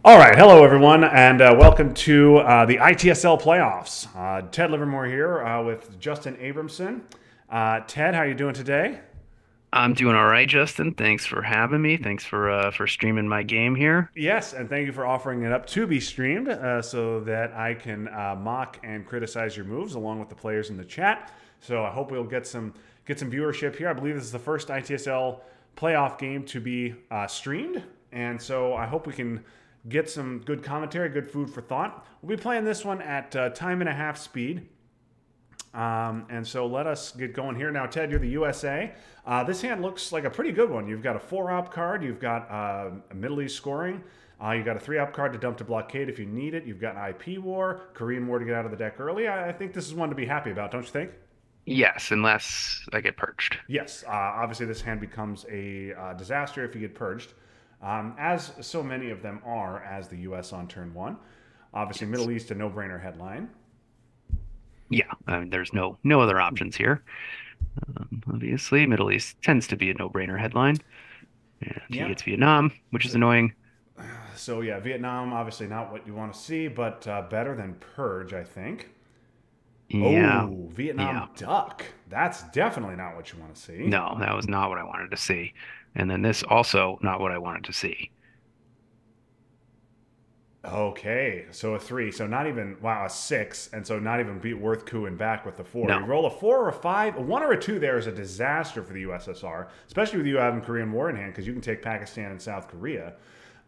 All right, hello everyone, and welcome to the ITSL playoffs. Ted Livermore here with Justin Abramson. Ted, how are you doing today? I'm doing all right, Justin. Thanks for having me. Thanks for streaming my game here. Yes, and thank you for offering it up to be streamed so that I can mock and criticize your moves along with the players in the chat. So I hope we'll get some viewership here. I believe this is the first ITSL playoff game to be streamed, and so I hope we can get some good commentary, good food for thought. We'll be playing this one at time and a half speed. And so let us get going here. Now, Ted, you're the USA. This hand looks like a pretty good one. You've got a 4-op card. You've got a Middle East scoring. You've got a 3-op card to dump to blockade if you need it. You've got an IP war, Korean war to get out of the deck early. I think this is one to be happy about, don't you think? Yes, unless I get purged. Yes. Obviously, this hand becomes a disaster if you get purged, as so many of them are as the US on turn one. Obviously, Yes. Middle East, a no-brainer headline. Yeah, I mean, there's no other options here. Obviously, Middle East tends to be a no-brainer headline, and he Yeah. gets Vietnam, which is annoying. So yeah, Vietnam obviously not what you want to see, but better than Purge, I think. Yeah, Oh, yeah. Vietnam Duck. That's definitely not what you want to see. No, that was not what I wanted to see. And then this also not what I wanted to see. Okay, so a 3, so not even wow, a 6, and so not even be worth cooing back with the 4. You No. roll a 4 or a 5, a 1 or a 2 there is a disaster for the USSR, especially with you having Korean War in hand because you can take Pakistan and South Korea.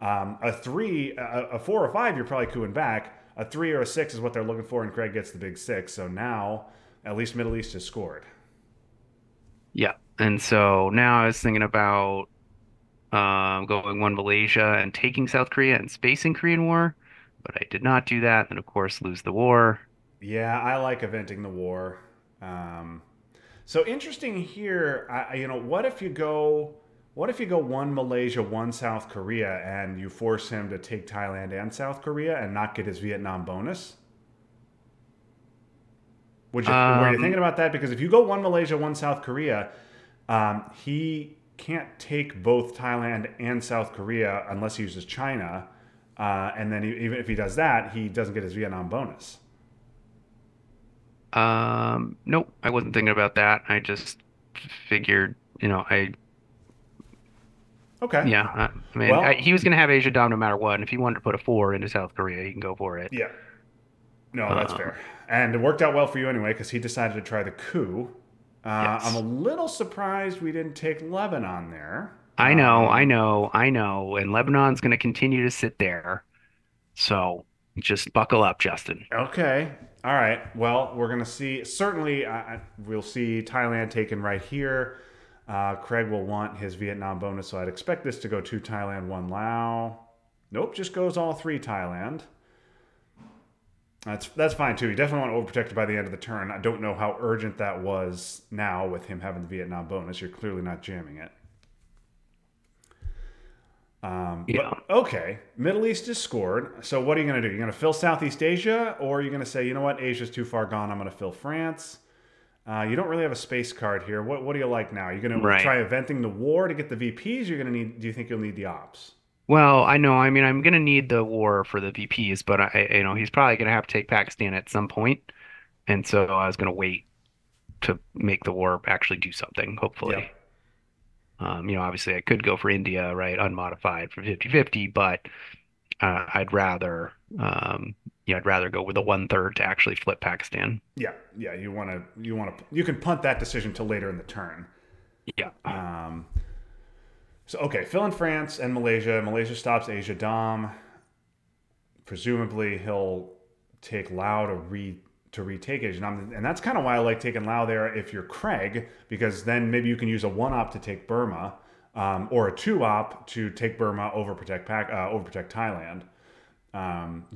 A 3, a 4 or 5, you're probably cooing back. A 3 or a 6 is what they're looking for, and Craig gets the big 6. So now, at least Middle East has scored. Yeah. And so now I was thinking about going one Malaysia and taking South Korea and spacing Korean War, but I did not do that. And of course, lose the war. Yeah, I like eventing the war. Um, so interesting here. What if you go? What if you go one Malaysia, one South Korea, and you force him to take Thailand and South Korea and not get his Vietnam bonus? Were you thinking Um, about that? Because if you go one Malaysia, one South Korea, he can't take both Thailand and South Korea unless he uses China. And then even if he does that, he doesn't get his Vietnam bonus. nope, I wasn't thinking about that. I just figured, Okay. yeah, I mean, Well, he was going to have Asia Dom no matter what. And if he wanted to put a four into South Korea, he can go for it. yeah. No, that's Um, fair. And it worked out well for you anyway because he decided to try the coup. I'm a yes, little surprised we didn't take Lebanon there. I know, I know, I know. And Lebanon's going to continue to sit there. So just buckle up, Justin. Okay. All right. Well, we're going to see. Certainly, we'll see Thailand taken right here. Craig will want his Vietnam bonus, so I'd expect this to go to Thailand, one Lao. Nope, just goes all three Thailand. That's fine too. You definitely want to overprotect by the end of the turn. I don't know how urgent that was now with him having the Vietnam bonus. You're clearly not jamming it. Yeah. But okay, Middle East is scored. So what are you going to do? You're going to fill Southeast Asia, or you're going to say, you know what, Asia's too far gone. I'm going to fill France. You don't really have a space card here. What do you like now? You're going to Right. try eventing the war to get the VPs. You're going to need. Do you think you'll need the ops? Well, I know. I mean, I'm gonna need the war for the VPs, but he's probably gonna have to take Pakistan at some point, and so I was gonna wait to make the war actually do something, hopefully. Yep. Obviously I could go for India, right, unmodified for 50-50, but I'd rather, I'd rather go with the one third to actually flip Pakistan. Yeah. Yeah. You can punt that decision till later in the turn. Yeah. Um, so okay, fill in France and Malaysia. Malaysia stops Asia Dom. Presumably he'll take Lao to retake Asia Dom, and that's kind of why I like taking Lao there if you're Craig, because then maybe you can use a 1-op to take Burma, or a 2-op to take Burma overprotect Thailand.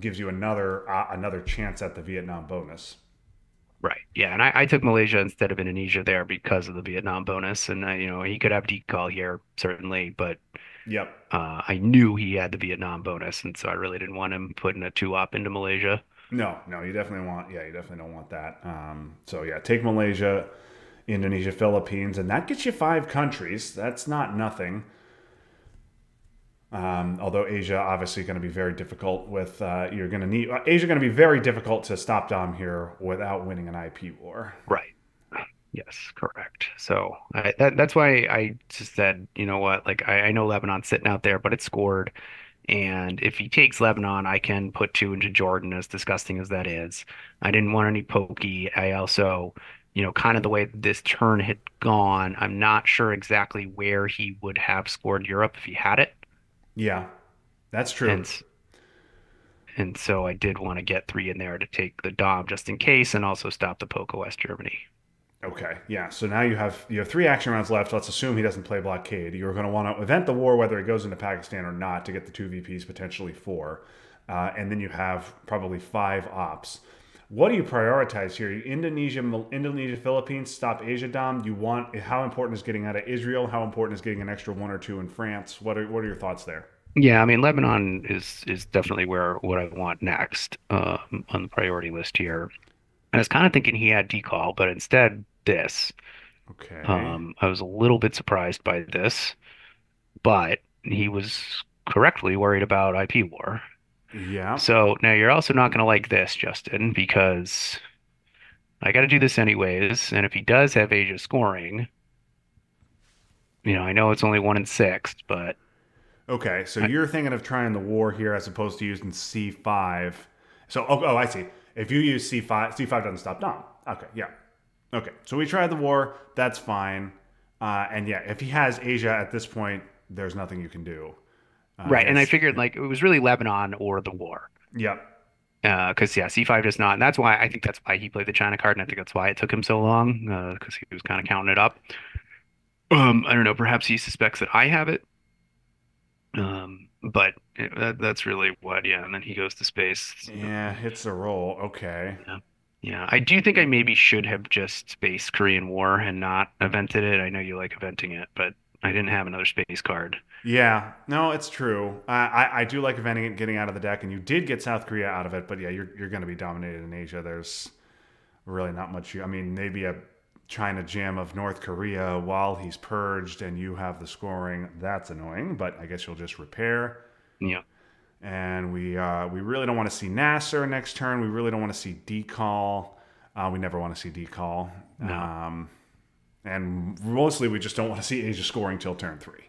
Gives you another chance at the Vietnam bonus. Right. Yeah. And I took Malaysia instead of Indonesia there because of the Vietnam bonus. And, he could have decall here, certainly, but Yep. I knew he had the Vietnam bonus. And so I really didn't want him putting a two op into Malaysia. No, no, you definitely don't want that. So yeah, take Malaysia, Indonesia, Philippines, and that gets you 5 countries. That's not nothing. Although Asia obviously going to be very difficult with you're going to need Asia going to be very difficult to stop Dom here without winning an IP war. Right. Yes, correct. So that's why I just said, you know what, like I know Lebanon's sitting out there, but it's scored. And if he takes Lebanon, I can put two into Jordan, as disgusting as that is. I didn't want any pokey. I also, kind of the way this turn had gone, I'm not sure exactly where he would have scored Europe if he had it. Yeah, that's true. And and so I did want to get three in there to take the Dom just in case and also stop the Poco West Germany. Okay, yeah. So now you have 3 action rounds left. Let's assume he doesn't play blockade. You're going to want to event the war whether he goes into Pakistan or not to get the two VPs, potentially four, and then you have probably 5 ops. What do you prioritize here? Indonesia, Philippines, stop Asia Dom. You want how important is getting out of Israel? How important is getting an extra one or two in France? What are your thoughts there? Yeah, I mean Lebanon is definitely where what I want next on the priority list here. I was kind of thinking he had decall, but instead this. Okay. I was a little bit surprised by this, but he was correctly worried about IP war. Yeah. So now you're also not going to like this, Justin, because I got to do this anyways. And if he does have Asia scoring, I know it's only 1 in 6, but Okay, so I, you're thinking of trying the war here as opposed to using C5. So, oh, I see. If you use C5, C5 doesn't stop Dom. Okay, yeah. Okay, so we tried the war. That's fine. And yeah, if he has Asia at this point, there's nothing you can do. right. And I It's figured like it was really Lebanon or the war. yeah, Because yeah, C5 does not, and that's why I think that's why he played the China card, and I think that's why it took him so long, because he was kind of counting it up. I don't know, perhaps he suspects that I have it. But that's really what, yeah. And then he goes to space. yeah, hits a roll. Okay. Yeah. Yeah. I do think I maybe should have just spaced Korean War and not evented it. I know you like eventing it, but I didn't have another space card. Yeah, no, it's true. I do like eventing it, getting out of the deck, and you did get South Korea out of it, but yeah, you're going to be dominated in Asia. There's really not much. I mean, maybe a China jam of North Korea while he's purged, and you have the scoring. That's annoying, but I guess you'll just repair. Yeah. And we really don't want to see Nasser next turn. We really don't want to see Decall. We never want to see Decall. No. And mostly we just don't want to see Asia scoring till turn 3.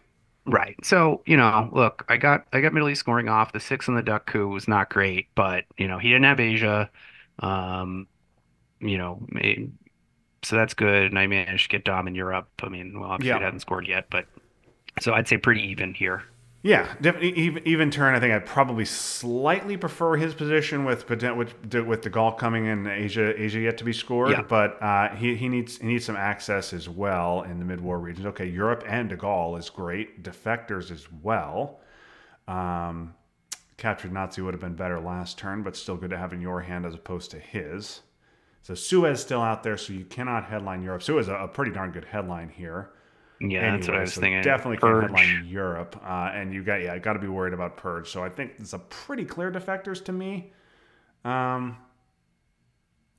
Right. So, look, I got Middle East scoring off. The six on the duck coup was not great, but he didn't have Asia. Um, you know, eh, so that's good. And I managed to get Dom in Europe. I mean, well, obviously it Yeah. hasn't scored yet, but so I'd say pretty even here. Yeah, definitely even turn. I think I'd probably slightly prefer his position with the Gulf coming in Asia yet to be Yeah. scored, but he needs some access as well in the mid war regions. Okay, Europe and De Gaulle is great. Defectors as well. Um, Captured Nazi would have been better last turn, but still good to have in your hand as opposed to his. So Suez still out there, so you cannot headline Europe. Suez a pretty darn good headline here Yeah, that's what I anyway, was so thinking. definitely can't Purge. headline Europe. And got to be worried about Purge. So I think it's a pretty clear defectors to me. Um,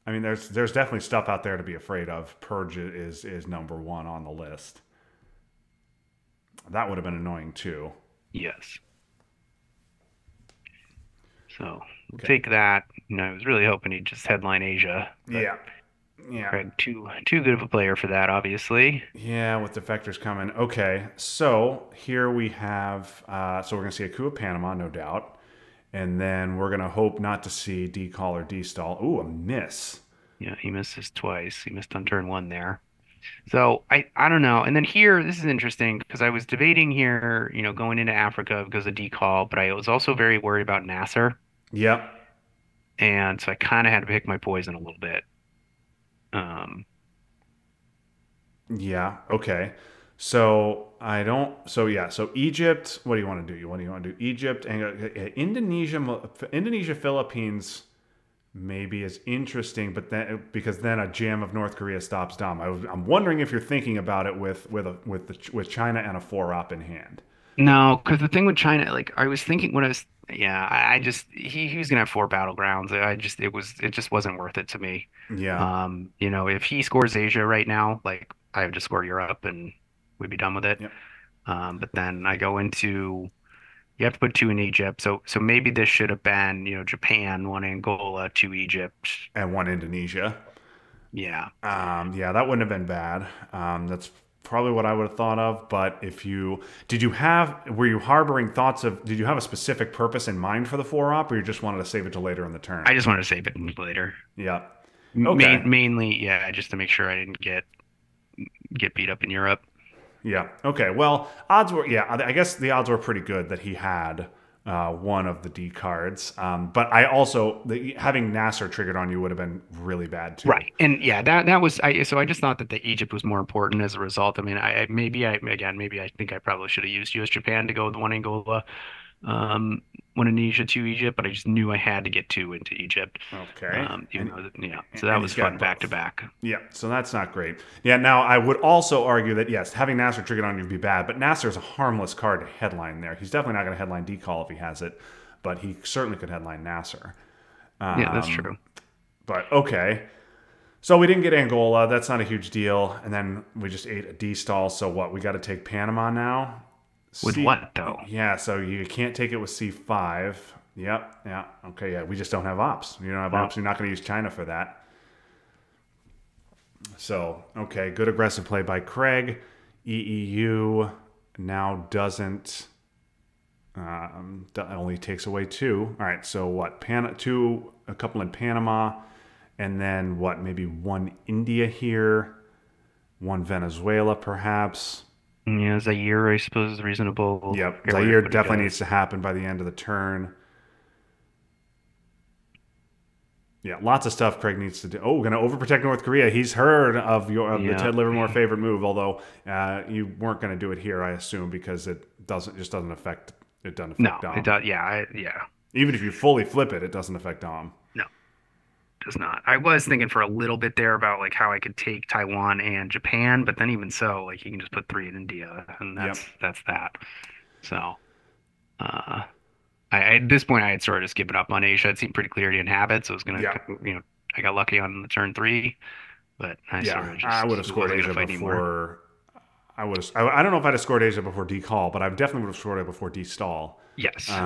I mean, there's definitely stuff out there to be afraid of. Purge is number one on the list. That would have been annoying too. Yes. So we'll Okay. take that. I was really hoping he'd just headline Asia, but Yeah. Yeah. Craig, too good of a player for that, obviously. Yeah, with defectors coming. Okay, so here we have. So we're gonna see a coup of Panama, no doubt, and then we're gonna hope not to see decall or destall. Ooh, a miss. Yeah, he misses twice. He missed on turn one there. So I don't know. And then here, this is interesting because I was debating here, going into Africa because of decall, but I was also very worried about Nasser. Yep. And so I kind of had to pick my poison a little bit. Um, Yeah. Okay. So I don't. So yeah. So Egypt. What do you want to do? What do you want to do? Egypt and Indonesia, Philippines maybe is interesting, but then because then a jam of North Korea stops Dom. I'm wondering if you're thinking about it with China and a 4 op in hand. no, because the thing with China, like I was thinking when I was, yeah, I just he was gonna have four battlegrounds. It just wasn't worth it to me. Yeah. If he scores Asia right now, like I would just score Europe and we'd be done with it. Yep. But then I go into You have to put two in Egypt. So maybe this should have been, Japan, one Angola, two Egypt. and one Indonesia. Yeah. Yeah, that wouldn't have been bad. That's probably what I would have thought of. But if you did, were you harboring thoughts of? Did you have a specific purpose in mind for the four op, or you just wanted to save it to later in the turn? I just wanted to save it later. Yeah. Okay. Mainly, yeah, just to make sure I didn't get beat up in Europe. Yeah. Okay. Well, odds were, yeah, I guess the odds were pretty good that he had one of the D cards. But I also, having Nasser triggered on you would have been really bad too. Right. And yeah, that was so I just thought that the Egypt was more important as a result. I mean, maybe I think I probably should have used US Japan to go with one Angola, one Indonesia, two Egypt, but I just knew I had to get two into Egypt. Okay. Even And, though yeah, so that and was he's fun got back to both. back. Yeah. So that's not great. Yeah. Now, I would also argue that, yes, having Nasser triggered on you would be bad, but Nasser is a harmless card to headline there. He's definitely not going to headline Decall if he has it, but he certainly could headline Nasser. Yeah, that's true. But okay. So we didn't get Angola. That's not a huge deal. And then we just ate a D stall. So what? We got to take Panama now. With C. what though? Yeah. So you can't take it with C5. Yep. Yeah. Okay. Yeah. We just don't have ops. You don't have No. ops. You're not going to use China for that. So okay. Good aggressive play by Craig. EEU now doesn't. Only takes away two. All right. So what? Two. A couple in Panama. And then what? Maybe one India here, one Venezuela perhaps. Yeah, Zaire, I suppose, is reasonable Yep, area to Zaire put it definitely needs as. to happen by the end of the turn. Yeah, lots of stuff Craig needs to do. Oh, going to overprotect North Korea. He's heard of the Yeah. Ted Livermore favorite move, although you weren't going to do it here, I assume, because it doesn't affect No, it Dom. does. Yeah, yeah. Even if you fully flip it, it doesn't affect Dom. No, does not. I was thinking for a little bit there about like how I could take Taiwan and Japan, but then even so, like you can just put three in India, and Yep. that's that. So, uh, at this point, I had sort of just given up on Asia. It seemed pretty clear to inhabit, so I was gonna, Yeah. I got lucky on the turn three, but I Yeah. sort of I would just have scored wasn't gonna Asia fight anymore. before I would have. I don't know if I'd have scored Asia before D call, but I definitely would have scored it before D stall. Yes.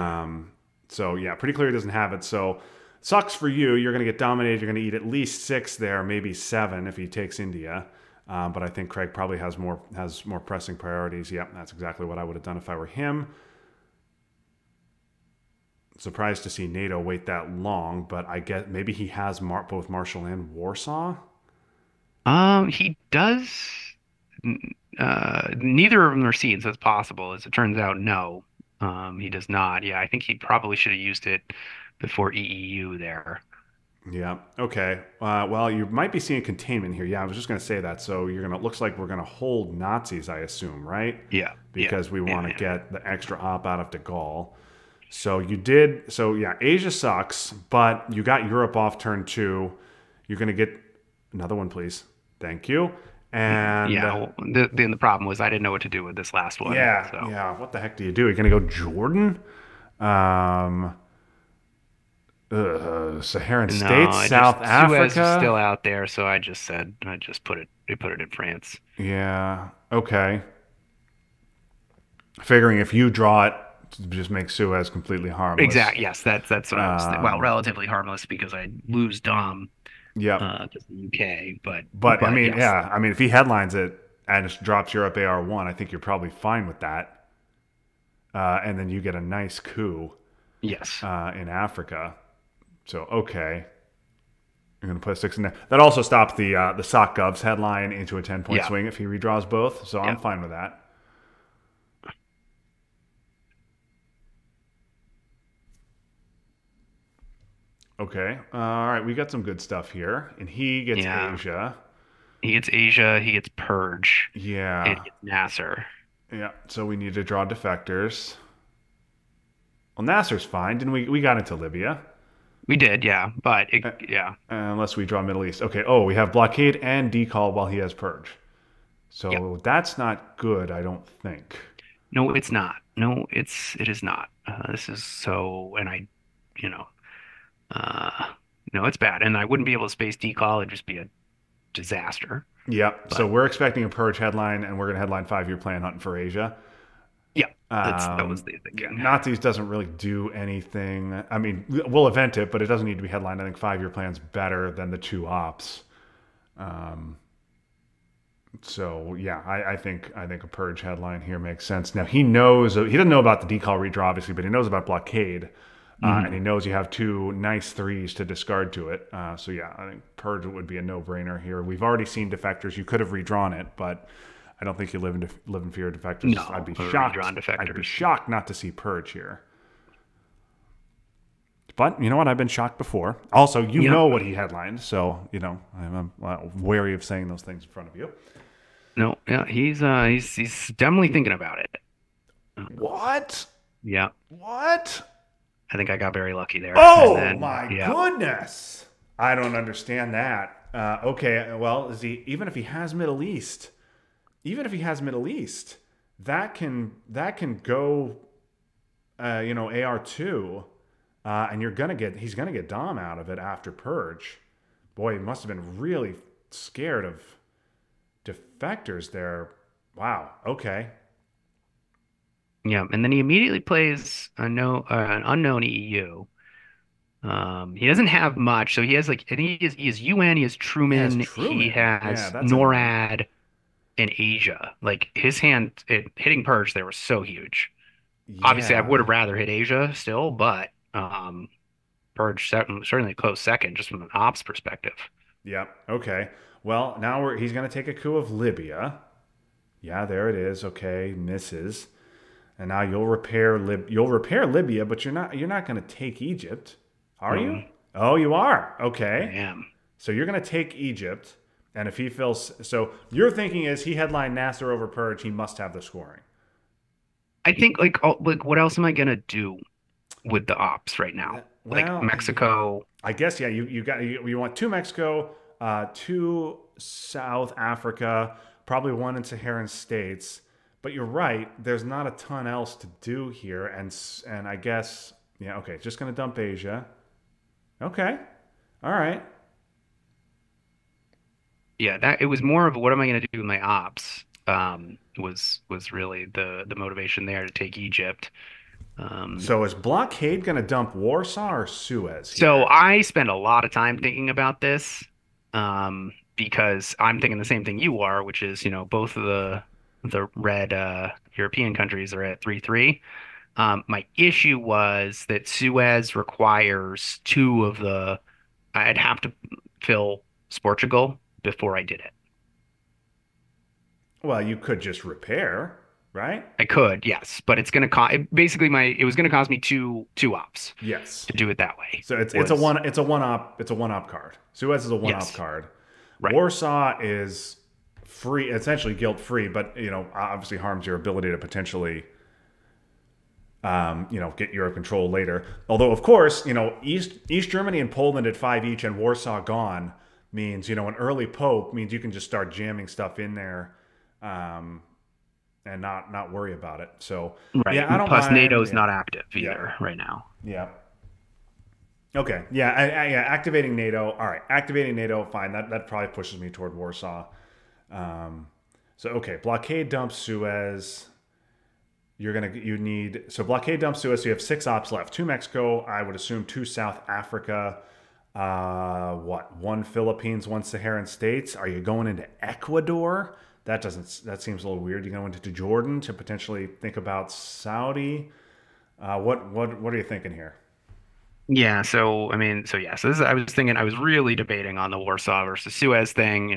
So yeah, pretty clear he doesn't have it. So sucks for you. You're going to get dominated. You're going to eat at least six there, maybe seven if he takes India. But I think Craig probably has more pressing priorities. Yep, that's exactly what I would have done if I were him. Surprised to see NATO wait that long, but I get maybe he has both Marshall and Warsaw. He does. Neither of them are seeds. That's possible. As it turns out, no. He does not. Yeah, I think he probably should have used it before EEU there. Yeah. Okay. Well, you might be seeing containment here. Yeah, I was just going to say that. So looks like we're gonna hold Nazis, I assume, right? Yeah, yeah, Because we want to yeah. get the extra op out of De Gaulle. So you did. So yeah, Asia sucks, but you got Europe off turn two. You're going to get another one, please. Thank you. And Yeah. Well, the problem was I didn't know what to do with this last one. yeah, So yeah. What the heck do you do? You're going to go Jordan? Um, Saharan no, states, I just South Suez was Africa. still out there, so I just said I just put it in France. Yeah. Okay. Figuring if you draw it, just make Suez completely harmless. Exactly. Yes, that's what I was thinking. Well, relatively harmless because I lose Dom Yep. to the UK, But I but mean, yes, yeah. I mean, if he headlines it and just drops Europe AR1, I think you're probably fine with that. And then you get a nice coup yes, in Africa. So okay, you're gonna put a six in there. That also stops the sock govs headline into a 10-point yeah, swing if he redraws both. So I'm yeah, fine with that. Okay. All right, we got some good stuff here, and he gets yeah. Asia. He gets Asia, he gets Purge, and Yeah. he gets Nasser. Yeah. So we need to draw defectors. Well, Nasser's fine. Didn't we? We got into Libya. We did, yeah, but yeah, Unless we draw Middle East. Okay. Oh, we have blockade and decall while he has purge. yeah. So that's not good, I don't think. No, it's not. No, it is not. This is so, and you know, uh, no, it's bad, and I wouldn't be able to space decall. It'd just be a disaster. Yep. So But we're expecting a purge headline, and we're going to headline 5-year plan hunting for Asia. yeah, That was the thinking. Nazis doesn't really do anything. I mean, we'll event it, but it doesn't need to be headlined. I think 5-year plan's better than the two ops. So yeah, I think a purge headline here makes sense. Now he doesn't know about the decall redraw obviously, but he knows about blockade, and he knows you have two nice threes to discard to it. So yeah, I think purge would be a no-brainer here. We've already seen defectors. You could have redrawn it, but I don't think you live in fear of defectors. No, I'd be shocked. redrawn defectors. I'd be shocked not to see purge here. But you know what? I've been shocked before. Also, you know what he headlined, so you know I'm wary of saying those things in front of you. No, yeah, he's definitely thinking about it. What? Yeah, What? I think I got very lucky there. Oh And then, my yeah. goodness! I don't understand that. Okay, well, even if he has Middle East, that can go, AR2, and he's gonna get Dom out of it after purge. Boy, he must have been really scared of defectors there. Wow. Okay. Yeah, and then he immediately plays an unknown EU. He doesn't have much, so he has like I think he has UN, he has He has Truman, he Truman. Yeah, has that's annoying. NORAD and Asia. Like his hand hitting purge there was so huge. Obviously, I would Yeah. have rather hit Asia still, but purge certainly a close second, just from an ops perspective. Yep. Okay. Well, now he's going to take a coup of Libya. Yeah, there it is. Okay, misses. And now you'll repair Libya, but you're not going to take Egypt, are you? Mm, Oh, you are. I Okay. am. So you're going to take Egypt, and if he feels so, your thinking is he headlined Nasser over Purge, he must have the scoring. I think like what else am I gonna do with the ops right now? Like Well, Mexico. I guess yeah. You want two Mexico, two South Africa, probably one in Saharan states. But you're right. There's not a ton else to do here, and I guess yeah. Okay, just gonna dump Asia. Okay, all right. Yeah, that it was more of what am I gonna do with my ops? Was really the motivation there to take Egypt. Um, So is blockade gonna dump Warsaw or Suez so here? I spend a lot of time thinking about this, because I'm thinking the same thing you are, which is, both of the red European countries are at 3-3. My issue was that Suez requires two of the, I'd have to fill Portugal before I did it. Well, you could just repair, right? I could, yes, but it's going to cost basically it was going to cost me two ops Yes. to do it that way. So it's a Was one op card. Suez is a one op yes, card. right, Warsaw is free, essentially guilt free, but obviously harms your ability to potentially get Europe control later. Although of course East Germany and Poland at 5 each and Warsaw gone means an early pope means you can just start jamming stuff in there, um, and not worry about it. So right. yeah, I don't Plus, mind. NATO's Yeah, not active yeah, either right now. yeah. Okay, yeah, yeah. Activating NATO. All right, activating NATO. Fine. That probably pushes me toward Warsaw. Um, so okay, blockade dumps Suez. You need so blockade dumps Suez. So you have 6 ops left. Two Mexico. I would assume two South Africa. One Philippines, one Saharan states. Are you going into Ecuador? That seems a little weird. You going into Jordan to potentially think about Saudi. What are you thinking here? Yeah, so I mean, so yeah, so I was thinking, I was really debating on the Warsaw versus Suez thing.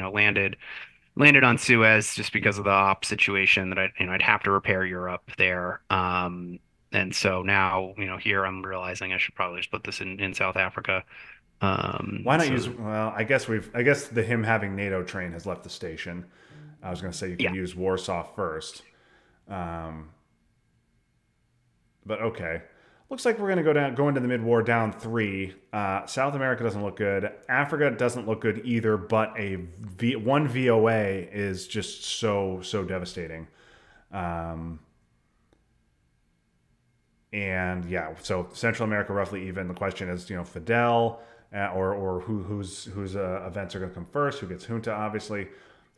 Landed on Suez just because of the op situation that I'd have to repair Europe there. And so now, here I'm realizing I should probably just put this in South Africa. Why not use? So Well, I guess the him having NATO train has left the station. I was going to say you could yeah, use Warsaw first, um, but okay. Looks like we're going to go into the mid war down 3. South America doesn't look good. Africa doesn't look good either. But one VOA is just so devastating. Um, and yeah, so Central America roughly even. The question is, Fidel, or whose events are going to come first? Who gets junta? Obviously.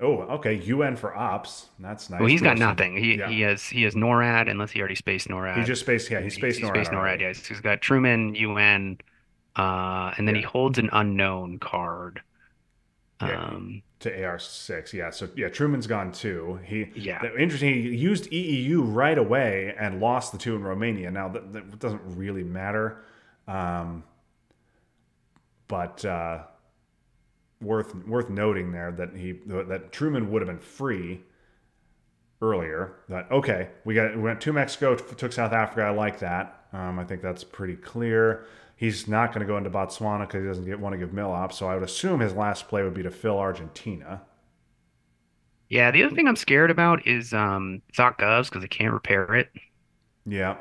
Oh, okay. UN for ops. That's Well, nice. he's got More so. nothing. He Yeah. he has NORAD unless he already spaced He NORAD. just spaced. Yeah, he He spaced NORAD spaced NORAD. already. Yeah, he's got Truman, UN, and then he Yeah. holds an unknown card. Yeah. Um, To AR6. Yeah. So yeah, Truman's gone too. yeah, Interesting. He used EEU right away and lost the two in Romania. Now that doesn't really matter, um, but worth noting there that that Truman would have been free earlier. That okay, we went to Mexico, took South Africa. I like that. I think that's pretty clear. He's not going to go into Botswana because he doesn't want to give Millop. So I would assume his last play would be to fill Argentina. yeah. The other thing I'm scared about is .govs because I can't repair it. Yeah.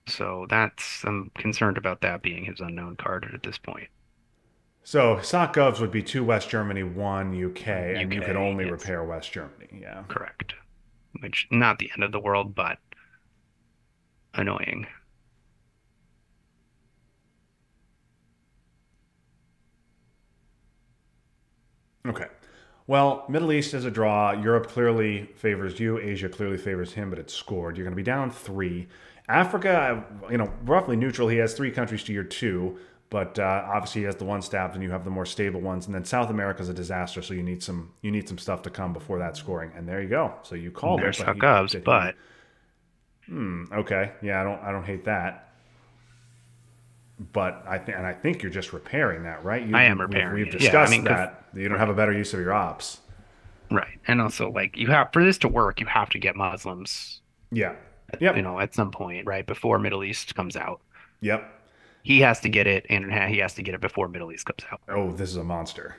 So that's I'm concerned about that being his unknown card at this point. So SOC Govs would be two West Germany, one UK, and you could UK, only yes, repair West Germany. Yeah. correct. Which not the end of the world, but annoying. Okay. Well, Middle East is a draw. Europe clearly favors you. Asia clearly favors him, but it's scored. You're going to be down three. Africa, roughly neutral. He has three countries to your two, but obviously he has the one stabbed, and you have the more stable ones. And then South America is a disaster, so you need some stuff to come before that scoring. And there you go. So you called it, There's but .govs, but okay, yeah, I don't hate that. But I think you're just repairing that, right? I am We've repairing it. Yeah, I discussed mean, because that you don't have a right, better use of your ops. right, and also like you have for this to work, you have to get Muslims, Yeah. you Yep. know, at some point, right before Middle East comes out. Yep. He has to get it, and he has to get it before Middle East comes out. Oh, this is a monster.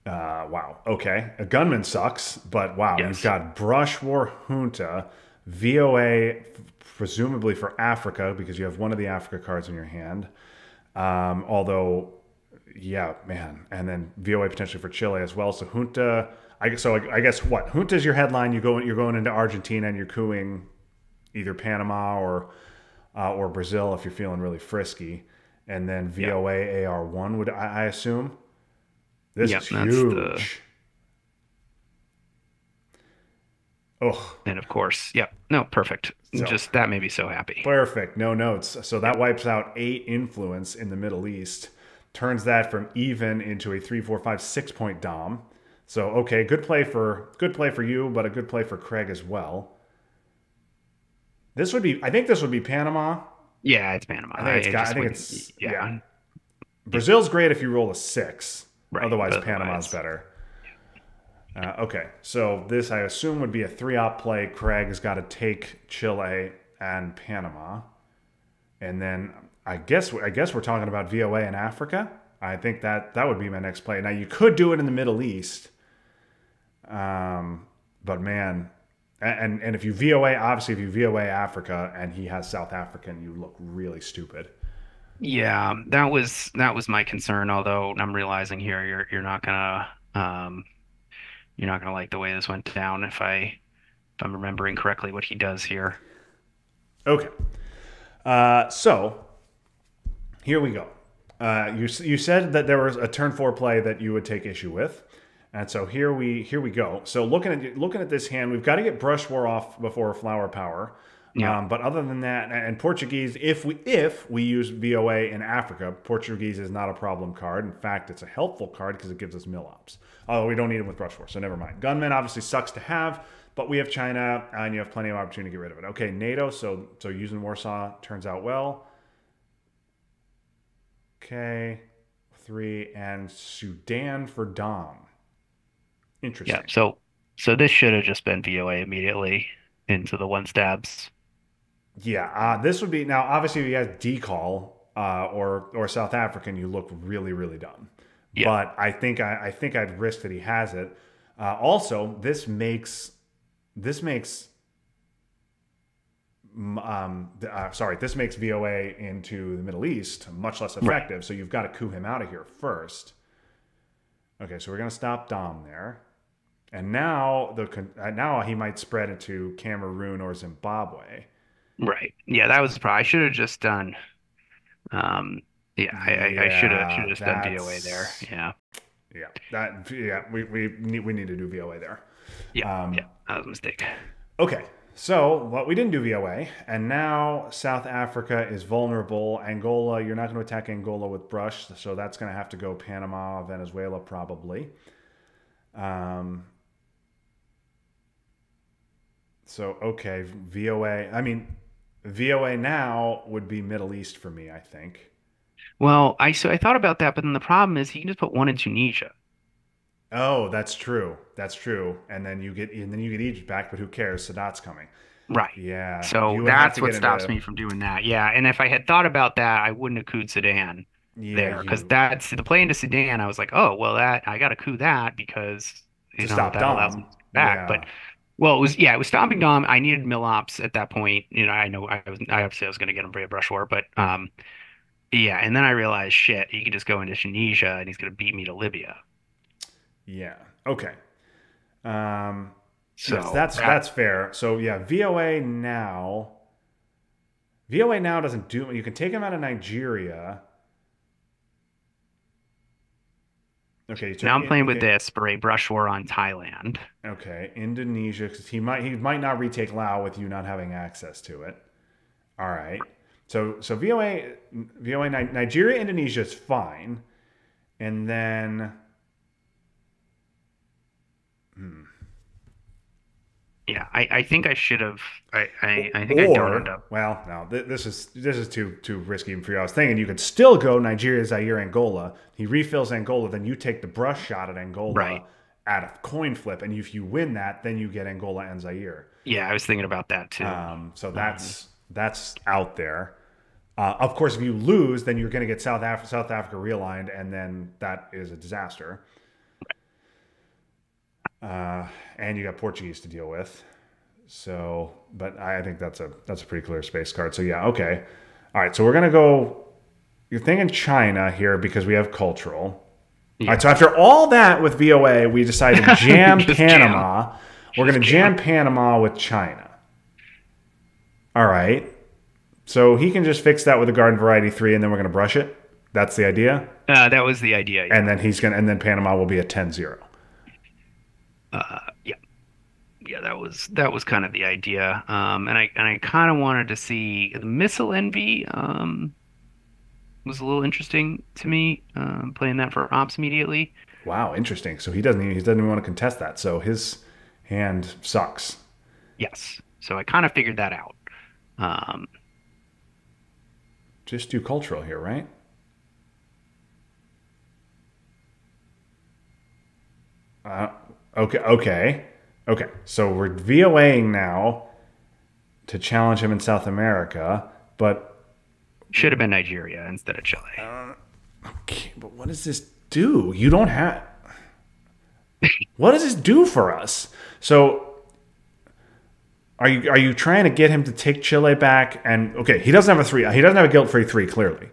Wow. Okay. A gunman sucks, but wow, you've Yes. got Brush War Junta, VOA, presumably for Africa, because you have one of the Africa cards in your hand. Although, yeah, man. And then VOA potentially for Chile as well. So Junta, I guess what? Junta's your headline. You're going into Argentina and you're cooing either Panama or Brazil if you're feeling really frisky. And then Yeah. VOA AR1 would I assume. This Yep. is That's the huge. Oh, and of course, yep. No, perfect. so Just that made me so happy. perfect. No notes. So that Yep. wipes out 8 influence in the Middle East, turns that from even into a 3, 4, 5, 6 point dom. So okay, good play for you, but a good play for Craig as well. I think this would be Panama. Yeah, it's Panama. I I just think wouldn't. it's yeah. Yeah. Yeah. Brazil's great if you roll a 6. Right. Otherwise, But Panama's otherwise, better. Okay, so this I assume would be a 3-op play. Craig has got to take Chile and Panama, and then I guess we're talking about VOA in Africa. I think that would be my next play. Now you could do it in the Middle East, but man, and if you VOA, obviously if you VOA Africa and he has South African, you look really stupid. yeah, that was my concern. Although I'm realizing here you're not gonna like the way this went down if I'm remembering correctly what he does here. Okay, so here we go. You said that there was a turn four play that you would take issue with, and so here we go. So looking at this hand, we've got to get Brush War off before Flower Power. Yeah, But other than that, and Portuguese, if we use VOA in Africa, Portuguese is not a problem card. In fact, it's a helpful card because it gives us mill ops. Although we don't need it with Brush War, so never mind. Gunman obviously sucks to have, but we have China, and you have plenty of opportunity to get rid of it. Okay, NATO. So using Warsaw turns out well. Okay, 3 and Sudan for Dom. yeah. Interesting. So this should have just been VOA immediately into the one stabs. Yeah, this would be now. Obviously, if you guys decall or South African, you look really really dumb. Yeah, But I think I'd risk that he has it. Also, this makes VOA into the Middle East much less right. effective. So you've got to coup him out of here first. Okay, so we're gonna stop Dom there, and now he might spread into Cameroon or Zimbabwe. Right. Yeah, that was probably I should have just done um yeah, I should have Yeah, just done VOA there. Yeah. Yeah, we need to do VOA there. Yeah, yeah, that was a mistake. Okay, so we didn't do VOA, and now South Africa is vulnerable. Angola, you're not going to attack Angola with brush, so that's going to have to go Panama, Venezuela, probably. Um, so okay, VOA. I mean, VOA now would be Middle East for me, I think. Well, I thought about that, but then the problem is he can just put one in Tunisia. Oh, that's true. That's true. And then you get Egypt back, but who cares? Sadat's coming. Right. Yeah, So you would have that's to what get stops into me from doing that. Yeah, and if I had thought about that, I wouldn't have cooed Sudan yeah there because you that's the play into Sudan. I was like, oh, well, that I got to coup that because to stop that allows me Dom. to get back. But Yeah, well, it was stomping Dom. I needed Millops at that point. I obviously I was going to get him for a brush war, but yeah, and then I realized, shit, he could just go into Tunisia and he's going to beat me to Libya. yeah. Okay. Um, yes, So that's fair. So yeah, VOA now. VOA now doesn't do. You can take him out of Nigeria. Okay, you took now I'm playing with okay. this for a brush war on Thailand. Okay, Indonesia because he might not retake Laos with you not having access to it. All right. So VOA Nigeria Indonesia is fine, and then Yeah, I think I should have. I think I don't end or up. well no this is too risky for you. I was thinking you could still go Nigeria Zaire Angola. He refills Angola, then you take the brush shot at Angola Right. at a coin flip, and if you win that, then you get Angola and Zaire. Yeah, I was thinking about that too. So Um, that's out there. Of course, if you lose, then you're going to get South Africa realigned, and then that is a disaster. And you got Portuguese to deal with. So, but I think that's a pretty clear space card. So yeah, okay, all right. So we're gonna go. You're thinking China here because we have cultural. All yeah, right. So after all that with VOA, we decided to jam just Panama. We're just gonna jam. jam Panama with China. All right. So he can just fix that with a Garden Variety 3, and then we're gonna brush it. That's the idea. That was the idea. And Yeah. then and then Panama will be a 10-0. Yeah. Yeah. That was kind of the idea. And I kind of wanted to see the missile envy. Was a little interesting to me. Playing that for ops immediately. Wow, interesting. So he doesn't even want to contest that. So his hand sucks. Yes. So I kind of figured that out. Um, Just do cultural here, right? Uh, okay. So we're VOAing now to challenge him in South America, but should have been Nigeria instead of Chile. okay, but what does this do? You don't have. What does this do for us? So are you trying to get him to take Chile back? And okay, he doesn't have a 3. He doesn't have a guilt-free 3 clearly.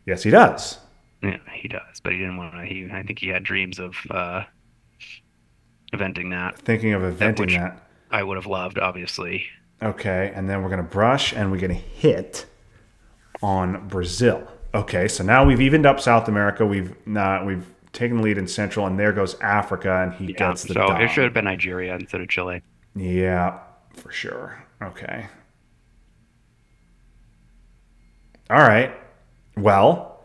Yes, he does. Yeah, he does, but he didn't want to. I think he had dreams of eventing that, Thinking of eventing which that. I would have loved, obviously. Okay, and then we're going to brush and we're going to hit on Brazil. Okay, so now we've evened up South America. We've taken the lead in Central, and there goes Africa, and he Yeah, gets the so dom. it should have been Nigeria instead of Chile. Yeah, for sure. Okay. All right. Well,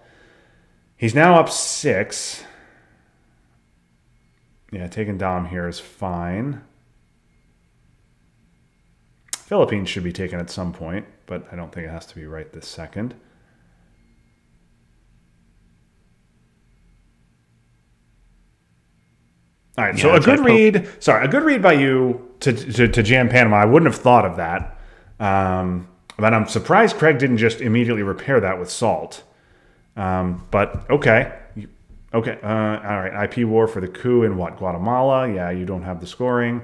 he's now up 6. Yeah, taking Dom here is fine. Philippines should be taken at some point, but I don't think it has to be right this second. All right, so Yeah, a so I good poked. read. Sorry, a good read by you to jam Panama. I wouldn't have thought of that, but I'm surprised Craig didn't just immediately repair that with salt. But okay, okay, all right. IP war for the coup in what, Guatemala? Yeah, you don't have the scoring.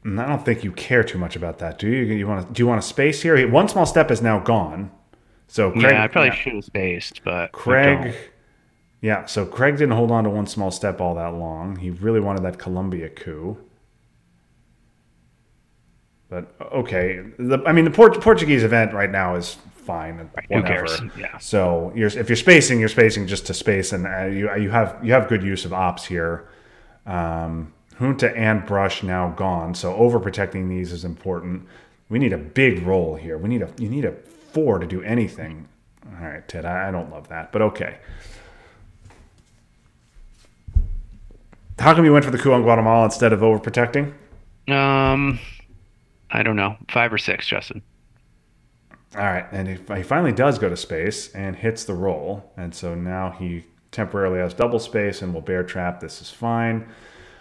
And I don't think you care too much about that, do you? Do you want a space here? One small step is now gone. So Craig, Yeah, I probably should have spaced, but I Craig, don't. yeah. So Craig didn't hold on to one small step all that long. He really wanted that Colombia coup. But okay, the Portuguese event right now is fine, Right. Who cares? whatever. Yeah. So if you're spacing, you're spacing just to space, and you have good use of ops here. Junta and Brush now gone, so overprotecting these is important. We need a big roll here. You need a 4 to do anything. All right, Ted, I don't love that, but okay. How come you went for the coup on Guatemala instead of overprotecting? Um, I don't know. 5 or 6, Justin. All right, and he finally does go to space and hits the roll, and so now he temporarily has double space and will bear trap. This is fine.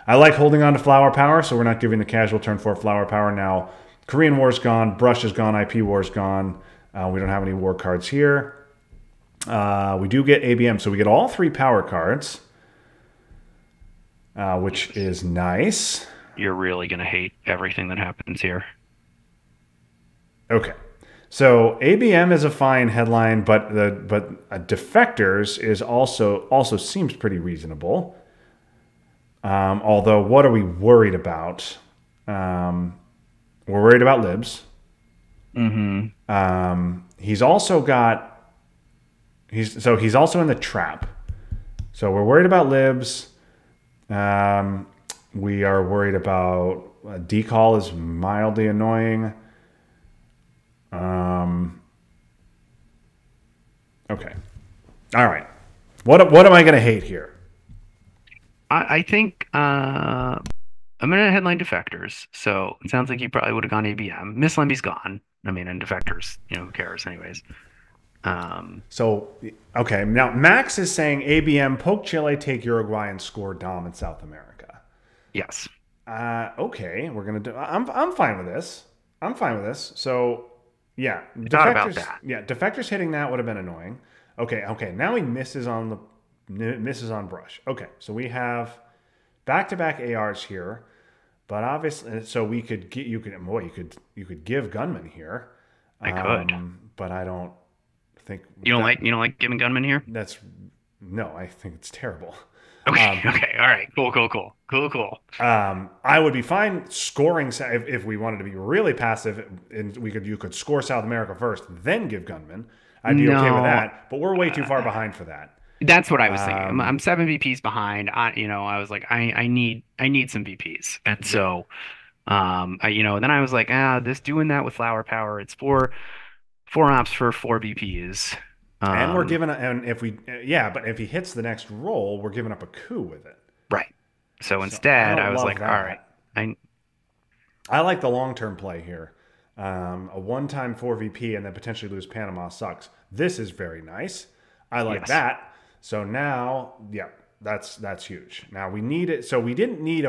I like holding on to flower power, so we're not giving the casual turn 4 flower power. Now, Korean War's gone, Brush is gone, IP War's gone. We don't have any war cards here. We do get ABM, so we get all 3 power cards, which is nice. You're really gonna hate everything that happens here. Okay. So ABM is a fine headline, but defectors is also seems pretty reasonable. Although, what are we worried about? We're worried about libs. He's also got he's also in the trap. So we're worried about libs. We are worried about decall is mildly annoying. Okay. All right. What am I going to hate here? I think I'm gonna headline defectors. So it sounds like you probably would have gone ABM. Miss Lemby's gone. I mean, and defectors, who cares, anyways. So, okay. Now, Max is saying ABM, poke Chile, take Uruguay, and score Dom in South America. Yes. Okay. We're going to do, I'm fine with this. I'm fine with this. So, yeah. Not about that. Yeah. Defectors hitting that would have been annoying. Okay. Okay. Now he misses on Brush. Okay. So we have back-to-back ARs here. But obviously, so you could give Gunman here. I could. But I don't think you don't like giving Gunman here. No, I think it's terrible. Okay. Okay. All right. Cool. I would be fine scoring if we wanted to be really passive, and you could score South America first, then give Gunman. I'd be okay with that. But we're way too far behind for that. That's what I was thinking. I'm 7 VPs behind. I was like, I need some VPs, and so, then I was like, this doing that with flower power, it's four ops for 4 VPs, and we're giving, and but if he hits the next roll, we're giving up a coup with it. Right. So instead, I was like, that. all right, I like the long term play here. A one-time 4 VP and then potentially lose Panama sucks. This is very nice. I like that. So now, that's huge. Now we need it. So we didn't need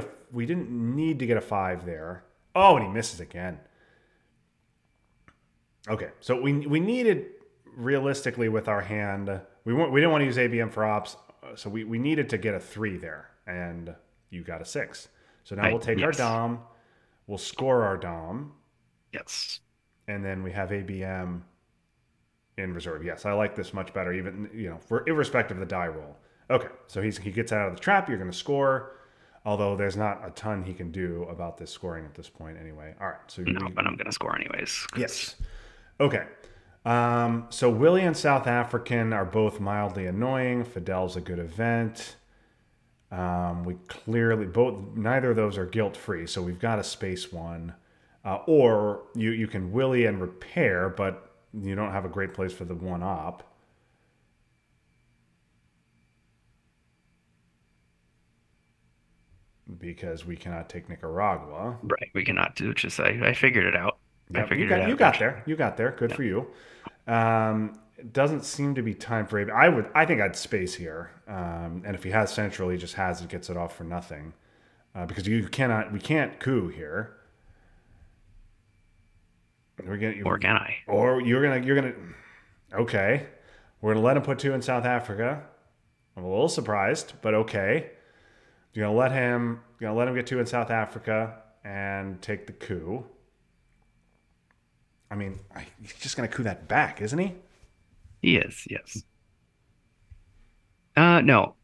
to get a 5 there. Oh, and he misses again. Okay, so we needed realistically with our hand. We didn't want to use ABM for ops, so we needed to get a 3 there, and you got a 6. So now we'll take our Dom, we'll score our Dom. Yes. And then we have ABM in reserve. Yes, I like this much better, even irrespective of the die roll. Okay, so he gets out of the trap. You're going to score, although there's not a ton he can do about this scoring at this point anyway. All right, so but I'm going to score anyways. Yes. Okay. So Willie and South African are both mildly annoying. Fidel's a good event. We clearly neither of those are guilt free, so we've got a space one, or you can Willie and repair, but you don't have a great place for the one op. Because we cannot take Nicaragua. Right, we cannot do just I figured it out. Yep, you got there. You got there. Good for you. It doesn't seem to be time for AB. I think I'd space here. And if he has central, he just gets it off for nothing. Because we can't coup here. Or can I? Or you're gonna. Okay, we're gonna let him put 2 in South Africa. I'm a little surprised, but okay. You're gonna let him get 2 in South Africa and take the coup. I mean, he's just gonna coup that back, isn't he? He is, yes. No,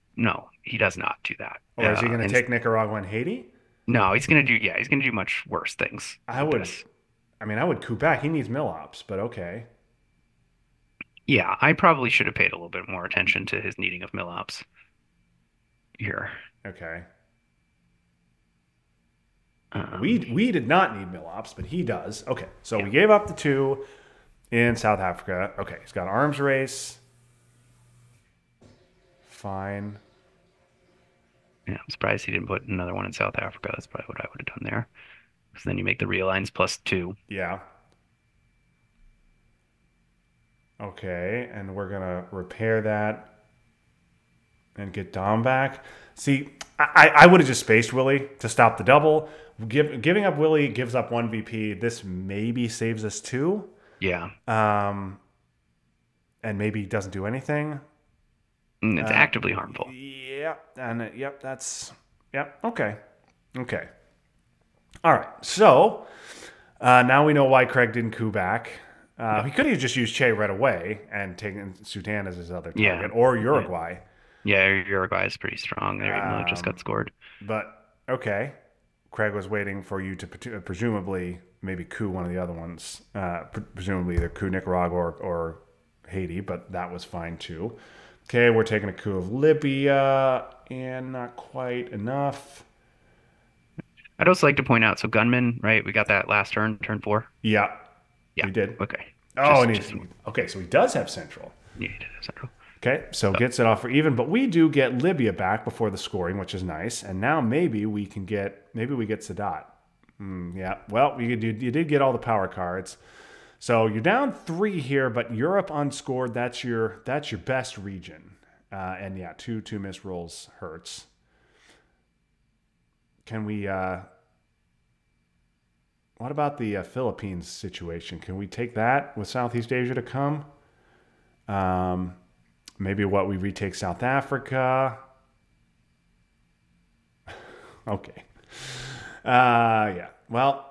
he does not do that. Or is he gonna take Nicaragua and Haiti? No, he's gonna do much worse things. I would coup back. He needs mill ops, but okay. Yeah, I probably should have paid a little bit more attention to his needing of mill ops here. Okay. We Um, we did not need mill ops, but he does. Okay, so yeah, we gave up the 2 in South Africa. Okay, he's got arms race. Fine. yeah. I'm surprised he didn't put another one in South Africa. That's probably what I would have done there. So then you make the realigns +2. Yeah. Okay, and we're gonna repair that and get Dom back. See, I would have just spaced Willie to stop the double. Giving up Willie gives up 1 VP. This maybe saves us 2. Yeah, Um, and maybe doesn't do anything. it's actively harmful. Yep, and yep, that's yep. Okay, okay. All right. So now we know why Craig didn't coup back. Yep. He could have just used Che right away and taken Sudan as his other Yeah, target, or yeah, Uruguay. yeah. Uruguay is pretty strong there, even though it just got Um, scored. but okay, Craig was waiting for you to presumably maybe coup one of the other ones, presumably either coup Nicaragua or Haiti, but that was fine too. Okay, we're taking a coup of Libya, and not quite enough. I'd also like to point out, so gunman, right? We got that last turn, turn 4. Yeah, Yeah. we did. Okay. Oh, Just, and just okay, so he does have Central. yeah, central. Okay, so So gets it off for even, but we do get Libya back before the scoring, which is nice. And now maybe we get Sadat. Yeah, well, you did get all the power cards, so you're down 3 here, but Europe unscored. That's your best region, and yeah, two missed rolls hurts. Can we? What about the Philippines situation? Can we take that with Southeast Asia to come? Um, Maybe what we retake South Africa. Okay. Yeah. Well,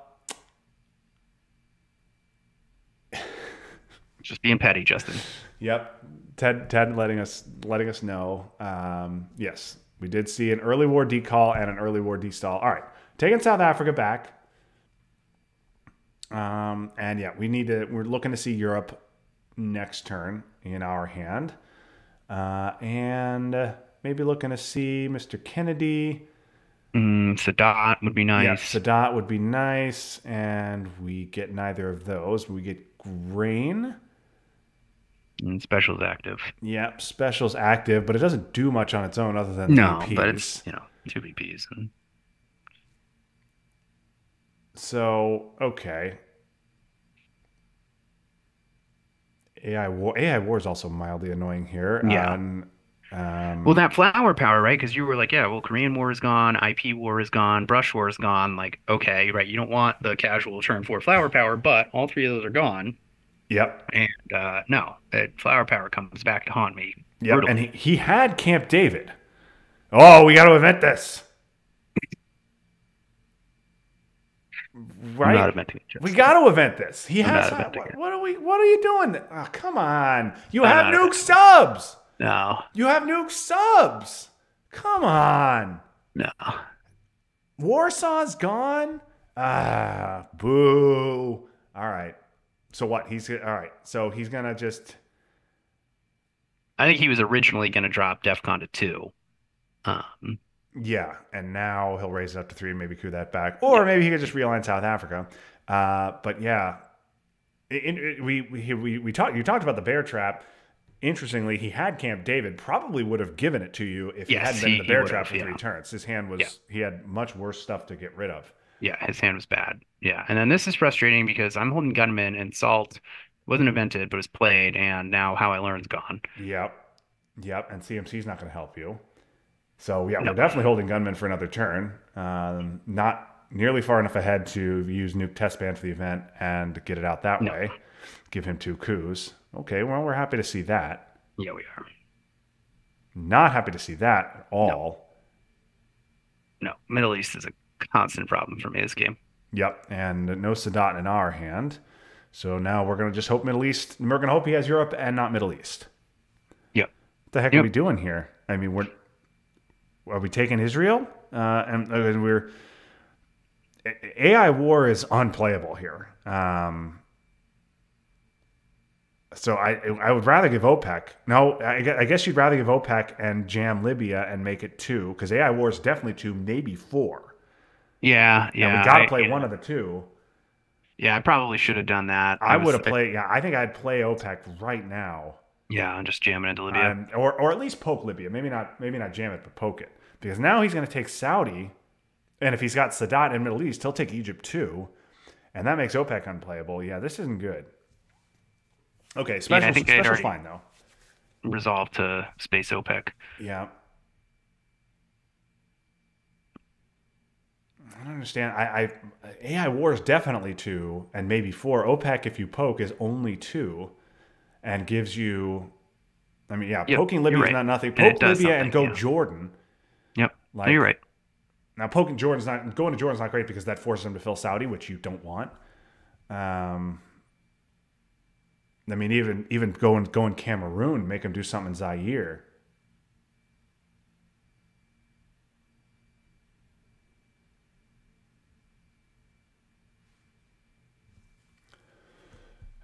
just being petty, Justin. yep. Ted letting us know. Yes, we did see an early war decall and an early war destall. All right, taking South Africa back. And yeah, we're looking to see Europe next turn in our hand. And maybe looking to see Mr. Kennedy. Sadat would be Yeah, nice. Sadat would be nice. And we get neither of those. We get Grain. And special is active. Yep, Special's active, but it doesn't do much on its own other than No, but it's, 3Ps. 2 VPs. And So, okay. AI War is also mildly annoying here. yeah. Well, that flower power, right? Because you were like, yeah, well, Korean War is gone, IP War is gone, Brush War is gone. Like, okay, right? You don't want the casual turn 4 flower power, but all 3 of those are gone. Yep. And no, that flower power comes back to haunt me Yep. And brutally. he had Camp David. Oh, we got to event this. I'm not Right? inventing it, We Justin. got to event this. He I'm has. not inventing it. What are you doing? Oh, come on. You I'm have not nuke inventing it. subs. No, You have nuke subs. Come on. no. Warsaw's gone. Ah, boo. All right. So what? All right. So he's gonna just. I think he was originally going to drop DEFCON to 2. Um, Yeah, and now he'll raise it up to 3 and maybe coup that back, yeah, or maybe he could just realign South Africa. But yeah, we talked. You talked about the bear trap. Interestingly, he had Camp David. Probably would have given it to you if he yes, hadn't been in the he bear would trap have. for 3 Yeah, turns. His hand yeah, was. He had much worse stuff to get rid of. yeah. His hand was bad. Yeah, and then this is frustrating because I'm holding Gunman and Salt wasn't invented but was played, and now How I Learn's gone. Yep, yep. And CMC's not going to help you. So yeah, we're No, definitely holding Gunman for another turn. Not nearly far enough ahead to use Nuke Test Ban for the event and get it out that no. way. Give him 2 coups. Okay, well, we're happy to see that. Yeah, we are. Not happy to see that at No, all. no. Middle East is a constant problem for me this game. Yep, and no Sadat in our hand. So now we're going to just hope Middle East. We're going to hope he has Europe and not Middle East. Yep. What the heck are Yep. we doing here? I mean, are we taking Israel? And we're AI War is unplayable here. So I would rather give OPEC. No, I guess you'd rather give OPEC and jam Libya and make it two because AI war is definitely two, maybe four, Yeah, and we yeah, got to play one of the two. I probably should have done that. I would have played. Yeah, I think I'd play OPEC right now, Yeah, I'm just jamming into Libya. or at least poke Libya. Maybe not jam it, but poke it because now he's going to take Saudi, and if he's got Sadat in the Middle East, he'll take Egypt too, and that makes OPEC unplayable. Yeah, this isn't good. Okay, Yeah, I think I'd special's already fine though. resolved to space OPEC. Yeah. I don't understand. AI war is definitely two, and maybe four. OPEC, if you poke, is only two, and gives you. I mean, yeah, Yep, poking you're Libya is right. not nothing. And it Poke does Libya and something. go Yeah. Jordan. Yep. No, Like you're right. now, poking Jordan's not going to Jordan's not great because that forces him to fill Saudi, which you don't want. Um, I mean, even going Cameroon, make him do something in Zaire.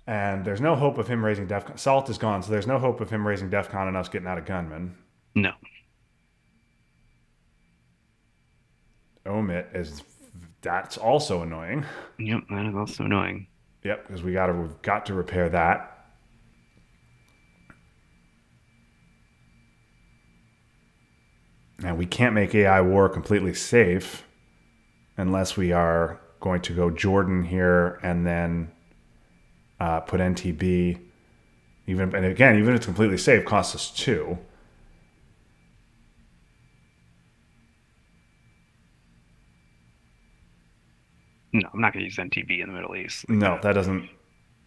And there's no hope of him raising DEFCON. Salt is gone, so there's no hope of him raising DEFCON and us getting out of gunmen. No. Omit is that's also annoying. Yep, that is also annoying. Yep, because we've got to repair that. And we can't make AI war completely safe unless we are going to go Jordan here and then put NTB. Even if it's completely safe, costs us two. No, I'm not going to use NTB in the Middle East. No, that doesn't.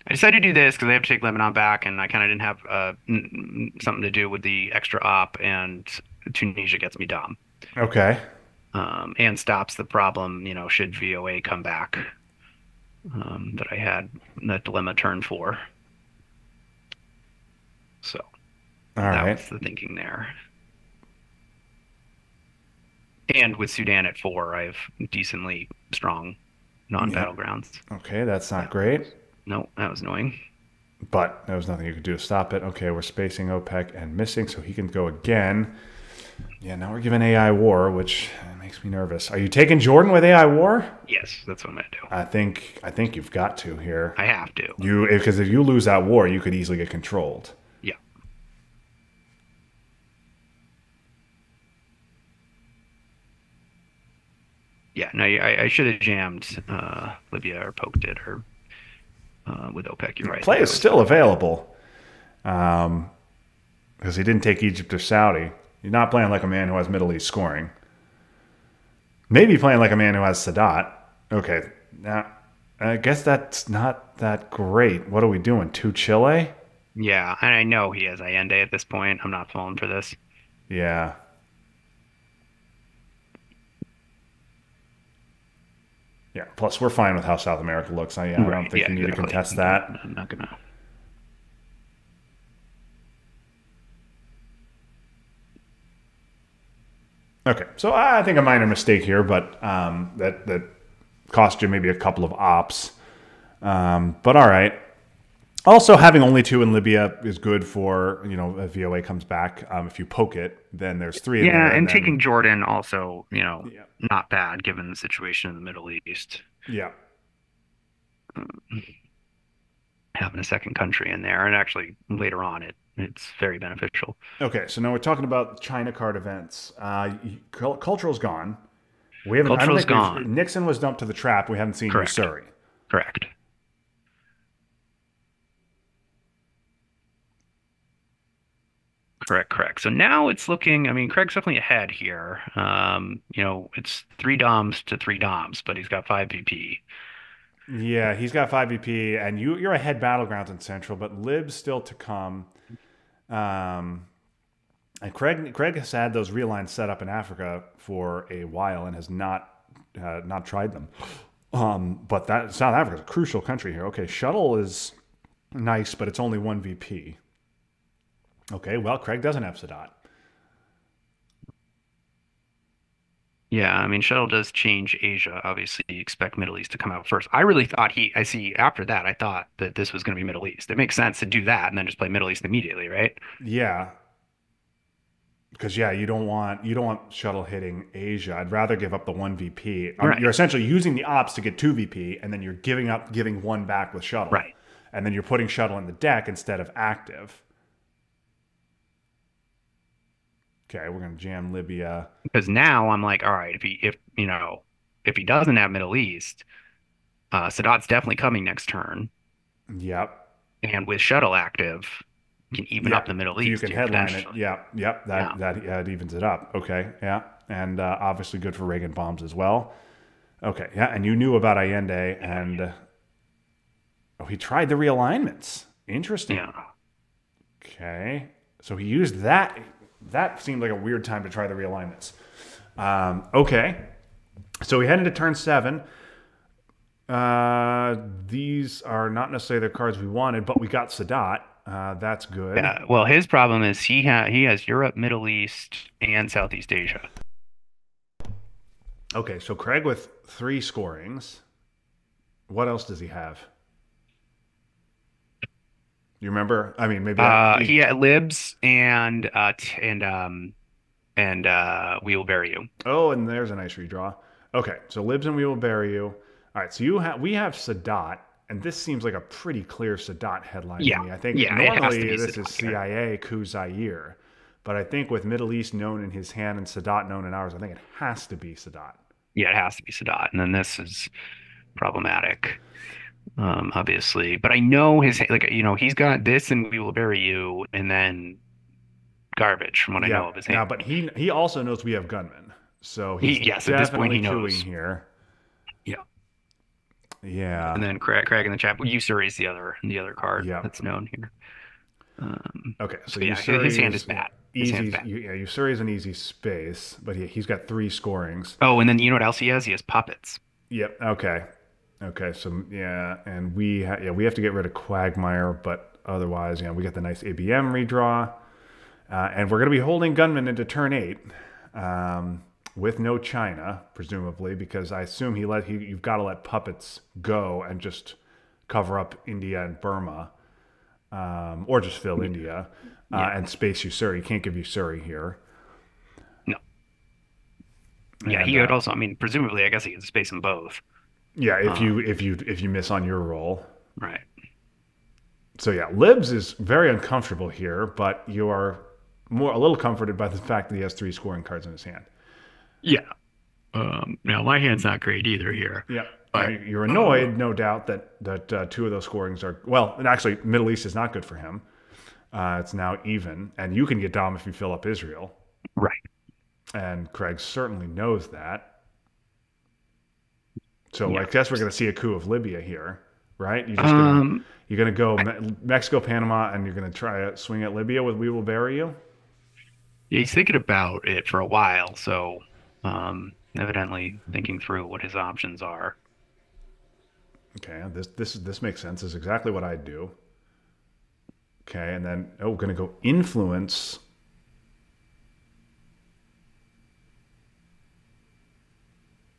I decided to do this because I have to take Lebanon back, and I kind of didn't have something to do with the extra op, and Tunisia gets me Dom, Okay. and stops the problem, should VOA come back, that I had that dilemma turn for. So All that right. was the thinking there. And with Sudan at 4, I have decently strong Yeah. non-battlegrounds. Okay, that's not That great. No, that was annoying. But there was nothing you could do to stop it. Okay, we're spacing OPEC and missing, so he can go again. Yeah, now we're giving AI war, which makes me nervous. Are you taking Jordan with AI war? Yes, that's what I'm gonna do. I think you've got to here. I have to. Because if you lose that war, you could easily get controlled. Yeah. Yeah, no, I should have jammed Libya or poked it or with OPEC. You're right. Play is still available because he didn't take Egypt or Saudi. You're not playing like a man who has Middle East scoring. Maybe playing like a man who has Sadat. Okay, now I guess that's not that great. What are we doing? Two Chile? Yeah, and I know he has Allende at this point. I'm not falling for this. Yeah. Yeah. Plus, we're fine with how South America looks. I don't Right. think Yeah, you need to exactly. contest that. I'm not gonna. Okay, so I think a minor mistake here, but that cost you maybe a couple of ops. But all right. Also, having only two in Libya is good for if VOA comes back. If you poke it, then there's three in Yeah, there, and then taking Jordan also, yeah, not bad given the situation in the Middle East. yeah. Having a second country in there, and actually later on, it's very beneficial. Okay, so now we're talking about China card events. Cultural's gone. We haven't. I don't Cultural's think gone. Nixon was dumped to the trap. We haven't seen Correct. Usuri. Correct. Correct, correct. So now it's looking, I mean, Craig's definitely ahead here. It's 3 DOMs to 3 DOMs, but he's got 5 VP. Yeah, he's got 5 VP, and you're ahead battlegrounds in Central, but Lib's still to come. Um, and Craig has had those realigns set up in Africa for a while and has not tried them. But that South Africa is a crucial country here. Okay, shuttle is nice, but it's only 1 VP. Okay, well, Craig doesn't have Sadat. Yeah, I mean, shuttle does change Asia. Obviously, you expect Middle East to come out first. I really thought I see after that, I thought that this was going to be Middle East. It makes sense to do that and then just play Middle East immediately, right? Yeah, because yeah, you don't want shuttle hitting Asia. I'd rather give up the one VP. You're Right, essentially using the ops to get two VP, and then you're giving one back with shuttle, right. and then you're putting shuttle in the deck instead of active. Okay, we're gonna jam Libya. Because now I'm like, all right, if he doesn't have Middle East, Sadat's definitely coming next turn. Yep. And with shuttle active, you can even Yeah, up the Middle if you East can here headline it, potentially. yeah, yep, Yeah, that evens it up. Okay, yeah, and obviously good for Reagan bombs as well. Okay, yeah, and you knew about Allende, and oh, he tried the realignments. Interesting. yeah. Okay, so he used that. That seemed like a weird time to try the realignments. Okay, so we head into turn 7. These are not necessarily the cards we wanted, but we got Sadat. That's good. Yeah. Well, his problem is he has Europe, Middle East, and Southeast Asia. Okay, so Craig with 3 scorings. What else does he have? You remember? I mean, maybe He had Libs and we will bury you. oh, and there's a nice redraw. Okay, so Libs and we will bury you. All right, so we have Sadat, and this seems like a pretty clear Sadat headline to Yeah, me. I think yeah. It has to normally be this is Sadat here. CIA coup Zaire, but I think with Middle East known in his hand and Sadat known in ours, I think it has to be Sadat. Yeah, it has to be Sadat, and then this is problematic. Obviously, but I know he's got this and we will bury you, and then garbage from what I know Yeah. of his hand. Now, but he also knows we have gunmen, so he's Yes, at this point definitely he cooing knows. here. Yeah. Yeah. And then Craig in the chat. Well, Usuri is the other card Yeah. that's known here. Okay, so So yeah, his Usuri hand is is bad. His hand's easy. bad. Yeah, Usuri is an easy space, but he's got 3 scorings. Oh, and then you know what else he has? He has puppets. Yep. Okay. Okay. So yeah, and we have to get rid of Quagmire, but otherwise, yeah, we got the nice ABM redraw, and we're gonna be holding Gunman into turn 8, with no China, presumably, because I assume you've got to let puppets go and just cover up India and Burma, or just fill Yeah. India, Yeah. and space Usuri. You can't give Usuri here, No. Yeah, and he would also, I mean, presumably, I guess he could space them both. yeah, Um, if you miss on your roll. right. So yeah, Libs is very uncomfortable here, but you are a little comforted by the fact that he has 3 scoring cards in his hand. Yeah. Now my hand's not great either here, Yeah, but you're annoyed, no doubt, that 2 of those scorings are well. And actually, Middle East is not good for him. It's now even, and you can get Dom if you fill up Israel, right. and Craig certainly knows that. So I Yeah. guess we're going to see a coup of Libya here, right? Um, You're gonna go I, Mexico, Panama, and you're gonna try to swing at Libya with "We Will Bury You." yeah, he's thinking about it for a while, so evidently thinking through what his options are. Okay, this makes sense. This is exactly what I'd do. Okay, and then we're gonna go influence.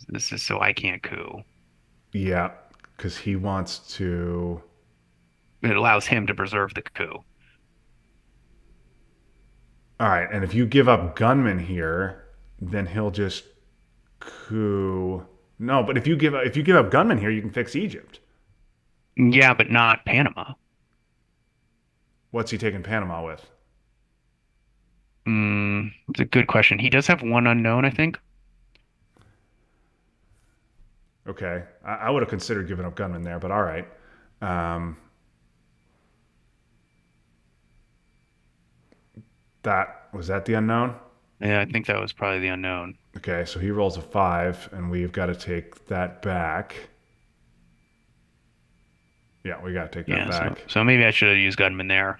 This is so I can't coup. Yeah, because he wants to. It allows him to preserve the coup. All right, and if you give up gunman here, then he'll just coup. No, but if you give up gunman here, you can fix Egypt. Yeah, but not Panama. What's he taking Panama with? It's a good question. He does have one unknown, I think. Okay, I would have considered giving up gunman there, but all right. Um, that was that the unknown. Yeah, I think that was probably the unknown. Okay, so he rolls a 5, and we've got to take that back. Yeah, we got to take that Yeah, so back. so maybe I should have used Gunman there.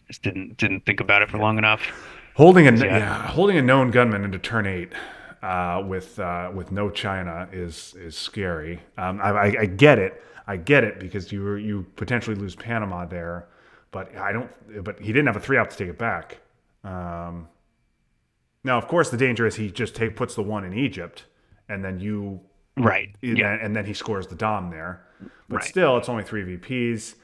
Just didn't think about it for long enough. Holding a 'Cause, yeah, yeah, holding a known gunman into turn 8, with no China is scary. I get it. I get it because you potentially lose Panama there, but I don't. But he didn't have a 3 out to take it back. No, Now, of course, the danger is he just puts the one in Egypt, and then Right. Yeah. and then he scores the Dom there. But Right. still, it's only 3 VPs.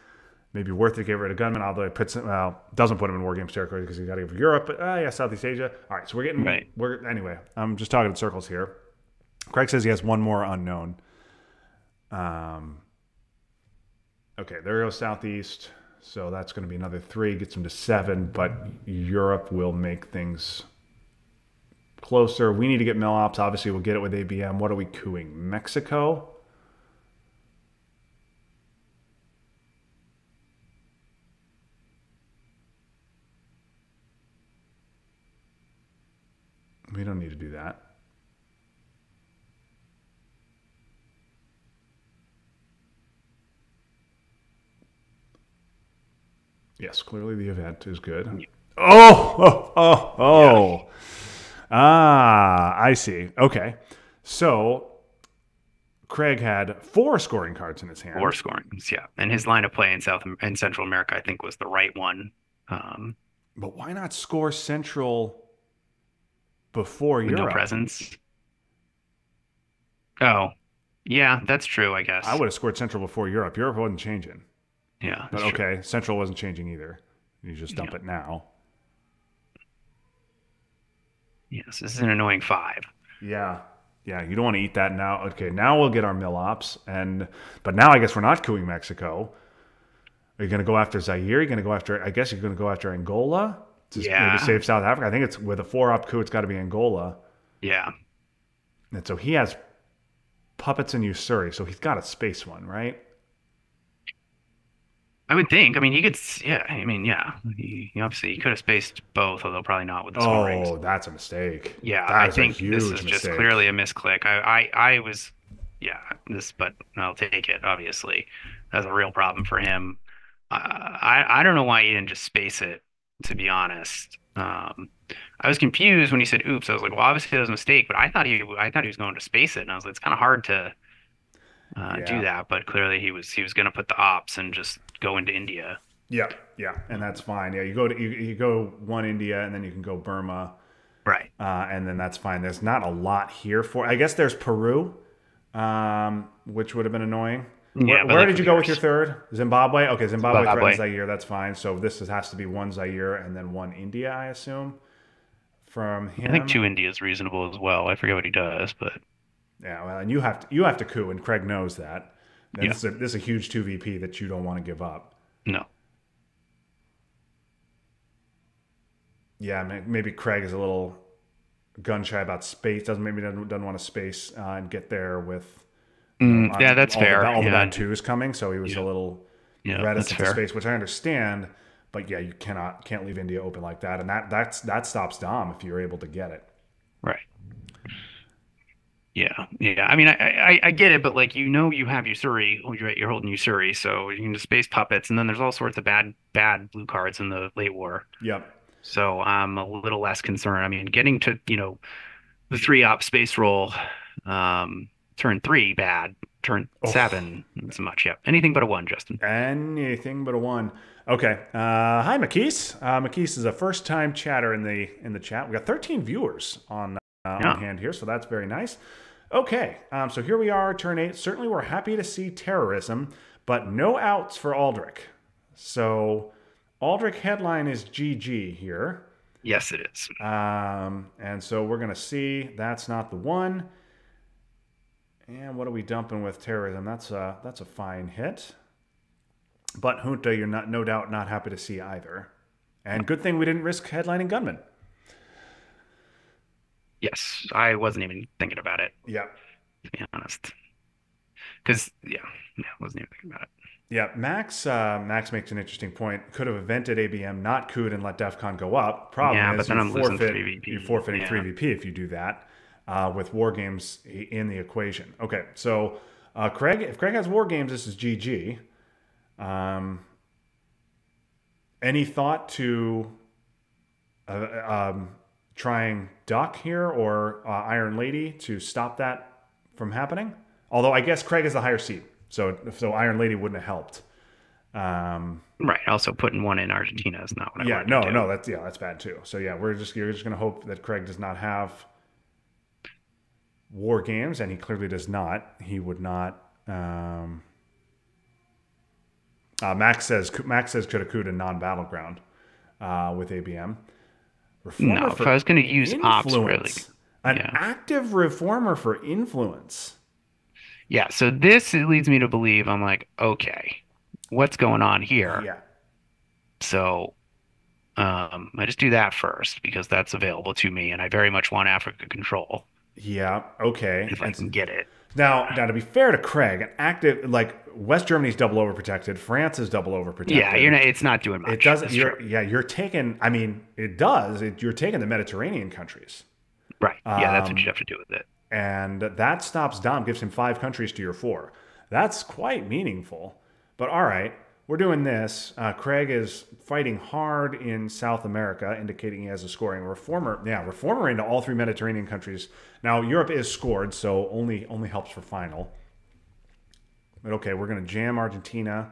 Maybe worth it to get rid of Gunman, although it doesn't put him in War Games territory because he's got to go for Europe. But yeah, Southeast Asia. All right, so Right. anyway. I'm just talking in circles here. Craig says he has one more unknown. Okay, there goes Southeast. So that's going to be another 3, gets him to 7. But Europe will make things closer. We need to get mill ops. Obviously, we'll get it with ABM. What are we cooing? Mexico? We don't need to do that. Yes, clearly the event is good. Oh. Ah, I see. Okay. So Craig had 4 scoring cards in his hand. 4 scoring. Yeah. And his line of play in Central America, I think, was the right one. But why not score Central before Europe? No presence. Oh, yeah, that's true, I guess. I would have scored Central before Europe. Europe wasn't changing. Yeah. But okay, true. Central wasn't changing either. You just dump it now. Yes, this is an annoying 5. Yeah. Yeah, you don't want to eat that now. Okay, now we'll get our mill ops. But now I guess we're not cooing Mexico. Are you going to go after Zaire? You're going to go after, I guess you're going to go after Angola? Maybe save South Africa. I think it's with a 4-op coup, it's got to be Angola. Yeah. And so he has puppets and Usuri, so he's got a space one, right? I would think. I mean, he could, yeah. I mean, yeah. He obviously could have spaced both, although probably not with the scoring. Oh, that's a mistake. Yeah, I think this is just clearly a misclick. I was, yeah, but I'll take it, obviously. That's a real problem for him. I don't know why he didn't just space it, to be honest. I was confused when he said oops. I was like, well, obviously that was a mistake, but I thought he was going to space it, and I was like, it's kind of hard to do that, but clearly he was going to put the ops and just go into India. Yeah, and that's fine. Yeah, you go one India, and then you can go Burma, right? And then that's fine. There's not a lot here for. I guess there's Peru, which would have been annoying. Yeah, where did you go with your third? Zimbabwe? Okay, Zimbabwe threatens Zaire. That's fine. So this has to be 1 Zaire and then 1 India, I assume, from him. I think 2 India is reasonable as well. I forget what he does, but yeah, well, and you have to coup, and Craig knows that. This is a huge 2 VP that you don't want to give up. No. Yeah, maybe Craig is a little gun shy about space. Doesn't want to space and get there with. Yeah, that's fair. All the bad 2s coming, so he was a little reticent to space, which I understand. But yeah, you can't leave India open like that, and that stops Dom if you're able to get it. Right. Yeah. I mean, I get it, but like you have Usuri, you're holding Usuri, so you can just space puppets, and then there's all sorts of bad blue cards in the late war. Yep. So I'm a little less concerned. I mean, getting to the 3-op space roll. Turn 3 bad. Turn 7 not so much. Yep. Anything but a 1, Justin. Anything but a 1. Okay. Hi, Makis. Makis is a first-time chatter in the chat. We got 13 viewers on hand here, so that's very nice. Okay. So here we are, turn 8. Certainly, we're happy to see terrorism, but no outs for Aldrich. So Aldrich headline is GG here. Yes, it is. And so we're gonna see that's not the one. And what are we dumping with terrorism? That's a fine hit. But Junta, you're no doubt not happy to see either. And good thing we didn't risk headlining Gunman. Yes, I wasn't even thinking about it. Yeah. To be honest. Because, I wasn't even thinking about it. Yeah, Max makes an interesting point. Could have evented ABM, not cooed, and let DEF CON go up. Problem is but then you're forfeiting 3 VP if you do that. With War Games in the equation. Okay, so if Craig has War Games, this is GG. Any thought to trying Duck here or Iron Lady to stop that from happening? Although I guess Craig is the higher seed, so Iron Lady wouldn't have helped. Right. Also, putting one in Argentina is not what I Yeah, wanted to no, do. no, that's bad too. So yeah, you're just gonna hope that Craig does not have war games, and he clearly does not. He would not. Max says could have a non-battleground with ABM. Reformer No, if I for was going to use ops, really, influence. An yeah, active reformer for influence. yeah. So this it leads me to believe I'm like, okay, what's going on here? Yeah. So I just do that first because that's available to me, and I very much want Africa control Yeah. Okay. if I can get it. Now to be fair to Craig, an active like West Germany's double overprotected, France is double Yeah, overprotected. it's not doing It much. doesn't. That's true. You're taking. I mean, it does. You're taking the Mediterranean countries, Right. Yeah, that's what you have to do with it. and that stops Dom. Gives him 5 countries to your 4. That's quite meaningful. But all right, we're doing this. Craig is fighting hard in South America, indicating he has a scoring reformer. Yeah, reformer into all 3 Mediterranean countries. Now Europe is scored, so only helps for final. But okay, we're going to jam Argentina.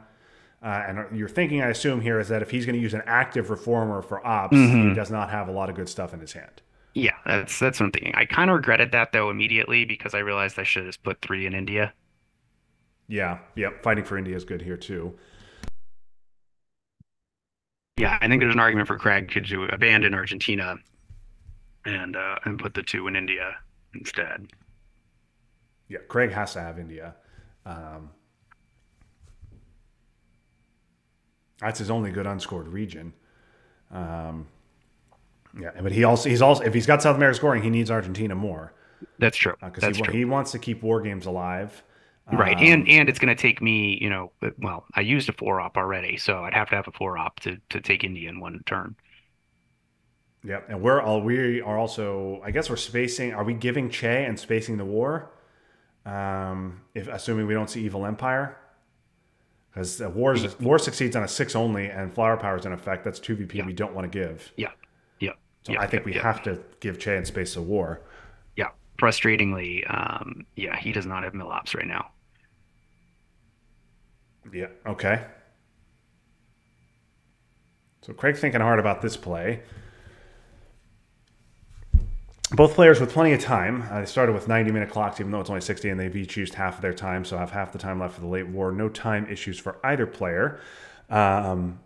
And your thinking, I assume, here is that if he's going to use an active reformer for ops, he Hmm. does not have a lot of good stuff in his hand. Yeah, that's what I'm thinking. I kind of regretted that though immediately because I realized I should have just put three in India. Yeah, yep. Fighting for India is good here too. Yeah, I think there's an argument for Craig to abandon Argentina and put the two in India instead. Yeah, Craig has to have India. Um, that's his only good unscored region. Um, yeah, but he's also if he's got South America scoring, he needs Argentina more That's true. because That's true. he wants to keep war games alive. Right. And it's going to take me, well, I used a four op already, so I'd have to have a four op to take India in one turn. Yeah, and we are also. I guess we're spacing. Are we giving Che and spacing the war? If assuming we don't see Evil Empire, because war succeeds on a 6 only, and flower power is in effect. That's 2 VP Yeah. we don't want to give. Yeah. Yeah. So Yeah. I Yeah. think we Yeah. have to give Che and space the war. Yeah. Frustratingly, yeah, he does not have mill ops right now. Yeah. Okay. So Craig thinking hard about this play. Both players with plenty of time. They started with 90-minute clocks, even though it's only 60, and they've each used half of their time, so have half the time left for the late war. No time issues for either player. Um,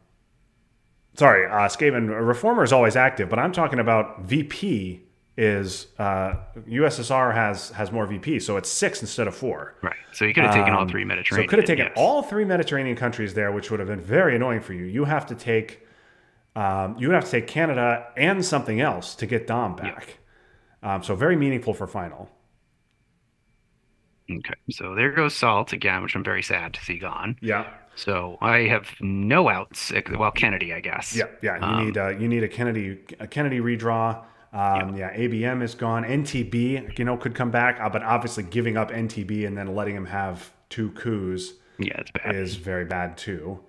sorry, Skaven, Reformer is always active, but I'm talking about VP is USSR has more VP, so it's 6 instead of 4. Right. So you could have taken all three So it Mediterranean, could have taken yes. all 3 Mediterranean countries there, which would have been very annoying for you. You would have to take Canada and something else to get Dom Yeah. back. So very meaningful for final. Okay. So there goes Salt again, which I'm very sad to see gone. Yeah, So I have no outs. Well, Kennedy, I guess. yeah. You need a Kennedy redraw. Yeah. Yeah, ABM is gone. NTB, could come back, but obviously giving up NTB and then letting him have 2 coups Yeah, it's bad. is very bad too.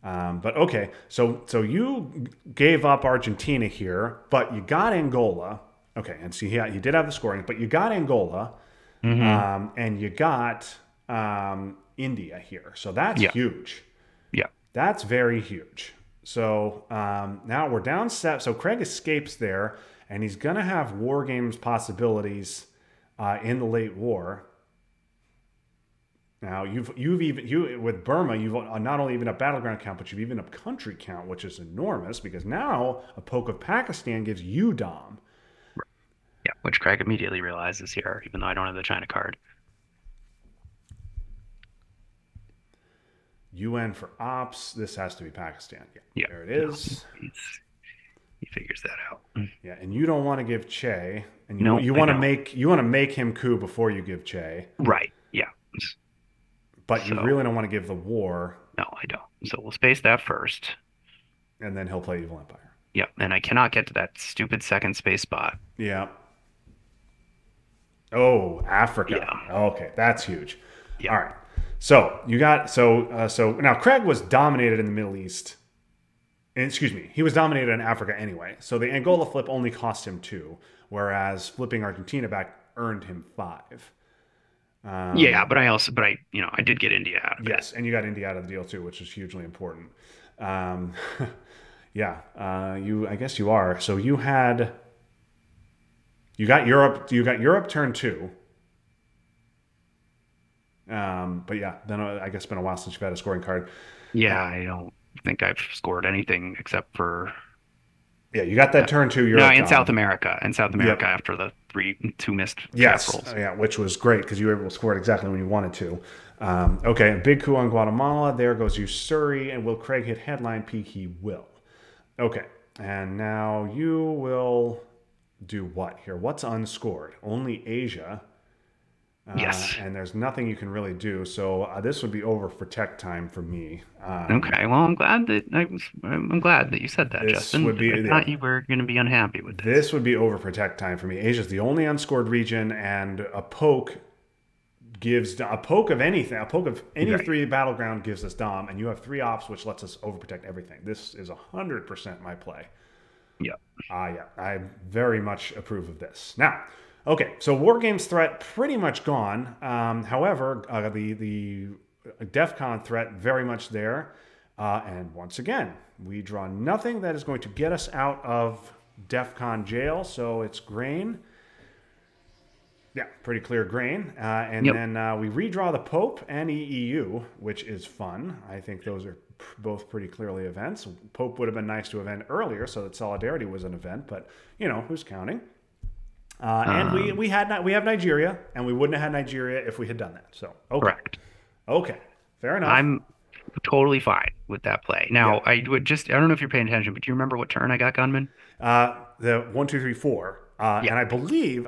But okay, so you gave up Argentina here, but you got Angola. Okay, and see, he did have the scoring, but you got Angola, Hmm. and you got India here. So that's Yeah. huge. Yeah. That's very huge. So now we're down set. So Craig escapes there, and he's going to have war games possibilities in the late war. Now you with Burma, you've not only even up battleground count, but you've even up country count, which is enormous because now a poke of Pakistan gives you Dom. Yeah. Which Craig immediately realizes here, even though I don't have the China card. UN for ops. This has to be Pakistan. Yeah, Yeah. there it No, is. he figures that out. Yeah, and you don't want to give Che, and No, you I want to don't. make him coup before you give Che, Right. Yeah. but you So really don't want to give the war, no, I don't. So we'll space that first. and then he'll play Evil Empire. Yeah. And I cannot get to that stupid second space spot. Yeah. Oh, Africa. Yeah. Okay, that's huge. Yeah. All right. So you got so now Craig was dominated in the Middle East. And, excuse me, he was dominated in Africa anyway. So the Angola flip only cost him 2, whereas flipping Argentina back earned him 5. Yeah, but I did get India out of it. Yes, and you got India out of the deal too, which is hugely important. Um, yeah, I guess you are. So you got Europe. You got Europe turn two. But yeah, then I guess it's been a while since you've had a scoring card. Yeah, I don't think I've scored anything except for Yeah, you got that uh, turn two no, Europe in South gone. America. In South America, Yep. after the two missed chaff Yes. rolls. Yeah, which was great because you were able to score it exactly when you wanted to. Okay, a big coup on Guatemala. There goes Usuri. And will Craig hit headline peak? He will. Okay, and now you will do what here? What's unscored? Only Asia. Yes. And there's nothing you can really do. So this would be over for tech time for me. Okay. Well, I'm glad that you said that, This Justin. would be I yeah, thought you were going to be unhappy with this. this would be over for tech time for me. Asia's the only unscored region, and a poke gives a poke of anything. A poke of any Right. three battleground gives us Dom, and you have three ops, which lets us overprotect everything. This is 100% my play. Yeah. Yeah, I very much approve of this. Now, okay, so War Games threat pretty much gone. However, the DEF CON threat very much there. And once again, we draw nothing that is going to get us out of DEF CON jail. So it's grain. Yeah, pretty clear grain. And Yep. then we redraw the Pope and EEU, which is fun. I think those are both pretty clearly events. Pope would have been nice to event earlier so that Solidarity was an event, but who's counting? And we have Nigeria, and we wouldn't have had Nigeria if we had done that. So Correct. okay, fair enough. I'm totally fine with that play. Yeah. Now, I don't know if you're paying attention, but do you remember what turn I got gunman? The 1, 2, 3, 4. Yeah. And I believe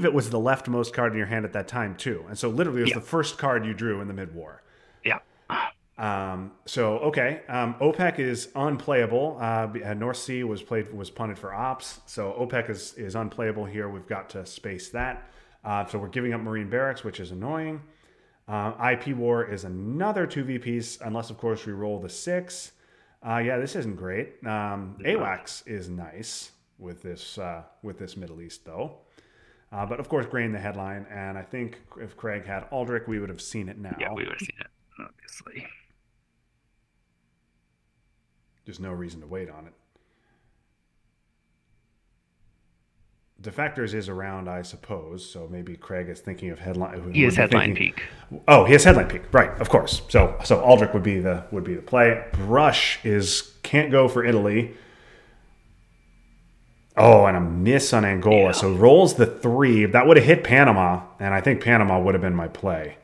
it was the leftmost card in your hand at that time too. And so literally it was Yeah. the first card you drew in the mid-war. Yeah. So okay, OPEC is unplayable. North Sea was punted for ops, so OPEC is unplayable here. We've got to space that. So we're giving up Marine Barracks, which is annoying. IP War is another 2 VPs, unless of course we roll the 6. Yeah, this isn't great. AWACS is nice with this Middle East though. But of course, grain the headline, and I think if Craig had Aldrich, we would have seen it now. Yeah, we would have seen it, obviously. There's no reason to wait on it. Defectors is around, I suppose, so maybe Craig is thinking of headline. He is headline peak. Oh, he has headline peak, right? Of course. So Aldrich would be the play. Brush can't go for Italy. Oh, and a miss on Angola. Yeah. So rolls the 3. That would have hit Panama, and I think Panama would have been my play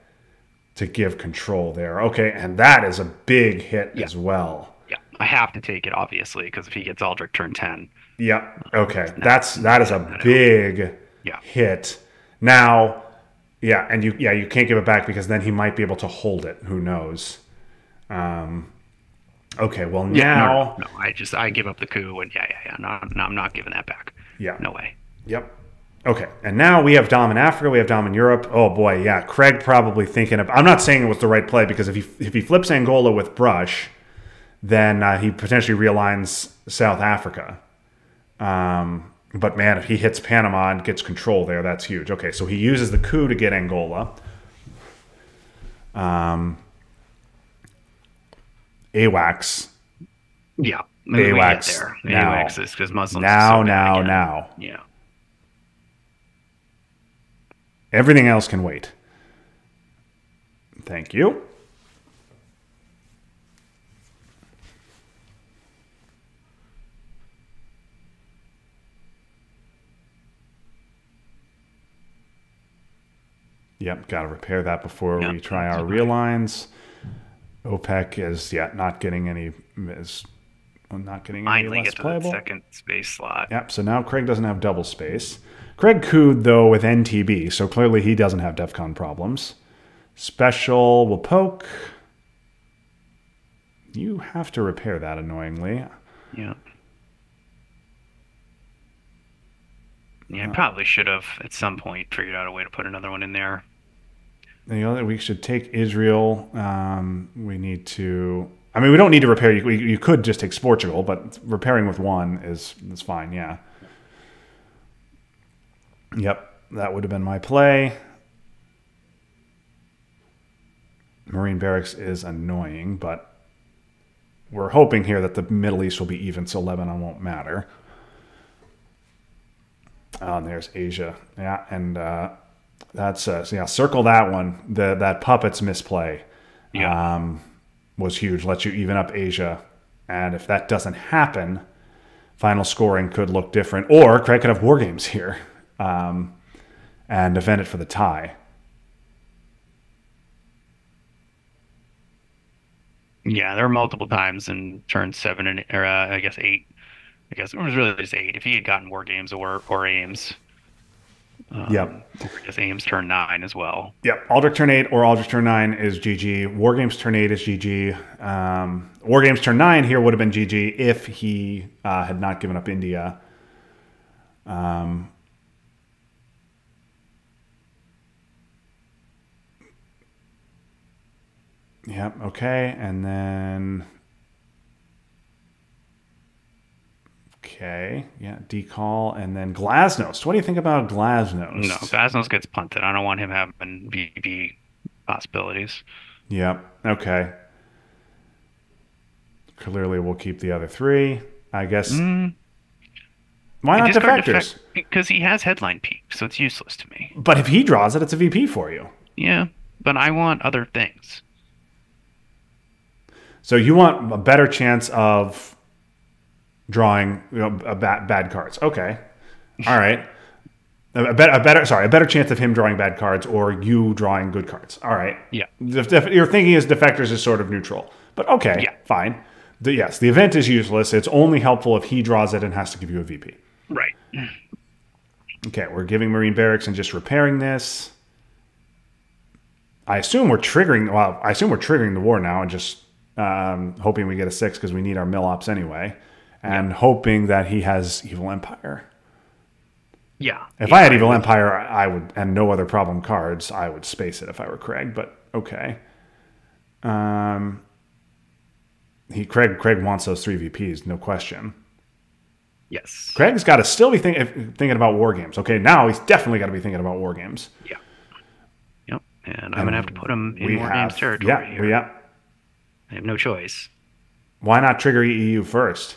to give control there. Okay, and that is a big hit as well. Yeah, I have to take it obviously because if he gets Aldrich turn 10. Yeah. Okay. That is a big hit. Now, yeah, and you can't give it back because then he might be able to hold it. Who knows? Okay. Well, now No, I give up the coup and no, I'm not giving that back. Yeah. No way. Yep. Okay. And now we have Dom in Africa. We have Dom in Europe. Oh boy, yeah. Craig probably thinking of. I'm not saying it was the right play because if he flips Angola with Brush, then he potentially realigns South Africa. But man, if he hits Panama and gets control there, that's huge. Okay, so he uses the coup to get Angola. AWACS. Yeah. AWACS. There. Now. AWACS is because Muslims. Now. Yeah. Everything else can wait. Thank you. Yep, got to repair that before we try our realigns. OPEC is not getting any Finally less get to playable. the second space slot. Yep, so now Craig doesn't have double space. Craig cooed though with NTB, so clearly he doesn't have DEFCON problems. Special will poke. You have to repair that annoyingly. Yeah. Yeah, I probably should have at some point figured out a way to put another one in there. We should take Israel. We need to. I mean, we don't need to repair. You could just take Portugal, but repairing with one is fine. Yeah. Yep, that would have been my play. Marine Barracks is annoying, but we're hoping here that the Middle East will be even, so Lebanon won't matter. Oh, and there's Asia. Yeah, and that's so yeah. Circle that one. That puppets misplay Yeah. was huge. Lets you even up Asia, and if that doesn't happen, final scoring could look different. Or Craig could have war games here, and defend it for the tie. Yeah, there were multiple times in turn 7 and or I guess 8. I guess it was really just 8. If he had gotten war games or Ames, Yep. or I guess Ames turn 9 as well. Yep. Aldrich turn 8 or Aldrich turn 9 is GG. War games turn 8 is GG. War games turn 9 here would have been GG if he had not given up India. Yep. Okay. And then. Okay. Yeah. Decall. And then Glasnost. What do you think about Glasnost? No, Vasnos gets punted. I don't want him having VP possibilities. Yep. Okay. Clearly, we'll keep the other 3. I guess. Mm, Why I not discard defectors? because he has headline peak, so it's useless to me. But if he draws it, it's a VP for you. Yeah, but I want other things. So you want a better chance of drawing bad cards. Okay. All right. A better chance of him drawing bad cards or you drawing good cards. All right. Yeah, Your thinking is defectors is sort of neutral, but okay, yeah, fine. Yes, the event is useless. It's only helpful if he draws it and has to give you a VP. right. Okay, we're giving Marine Barracks and just repairing this. I assume we're triggering. Well, I assume we're triggering the war now and just hoping we get a 6 because we need our mill ops anyway, and hoping that he has Evil Empire. Yeah. If I had Evil Empire, I would, and no other problem cards, I would space it if I were Craig. But okay. Craig wants those 3 VPs, no question. Yes. Craig's got to still be thinking about war games. Okay, now he's definitely got to be thinking about war games. Yeah. Yep. And I'm gonna have to put him in war games territory Yeah, here. yeah. I have no choice. Why not trigger EEU first?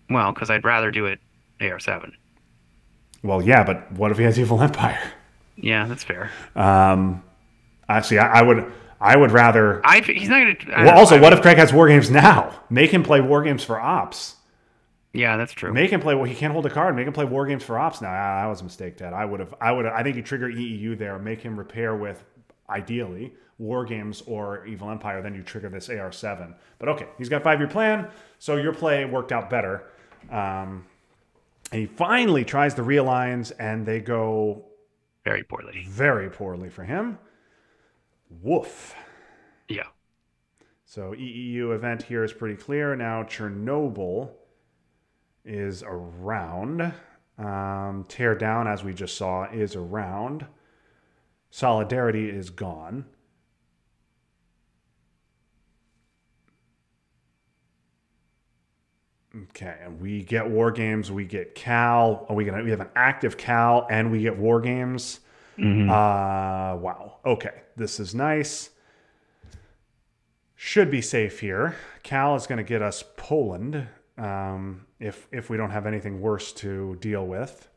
Well, because I'd rather do it AR7. Well, yeah, but what if he has Evil Empire? Yeah, that's fair. Actually, I would rather. He's not gonna. Well, also, what if Craig has war games now? Make him play war games for ops. Yeah, that's true. Make him play. Well, he can't hold a card. Make him play war games for ops now. That was a mistake, Ted. I think you trigger EEU there. Make him repair with, ideally, war games or Evil Empire. Then you trigger this AR7. But okay, he's got a 5-year plan. So your play worked out better. And he finally tries the realigns, and they go Very poorly. very poorly for him. Woof. Yeah. So EEU event here is pretty clear. Now Chernobyl is around. Tear down, as we just saw, is around. Solidarity is gone. Okay, and we get war games. We get Cal. We have an active Cal, and we get war games. Mm-hmm. Wow. Okay, this is nice. Should be safe here. Cal is going to get us Poland. If we don't have anything worse to deal with.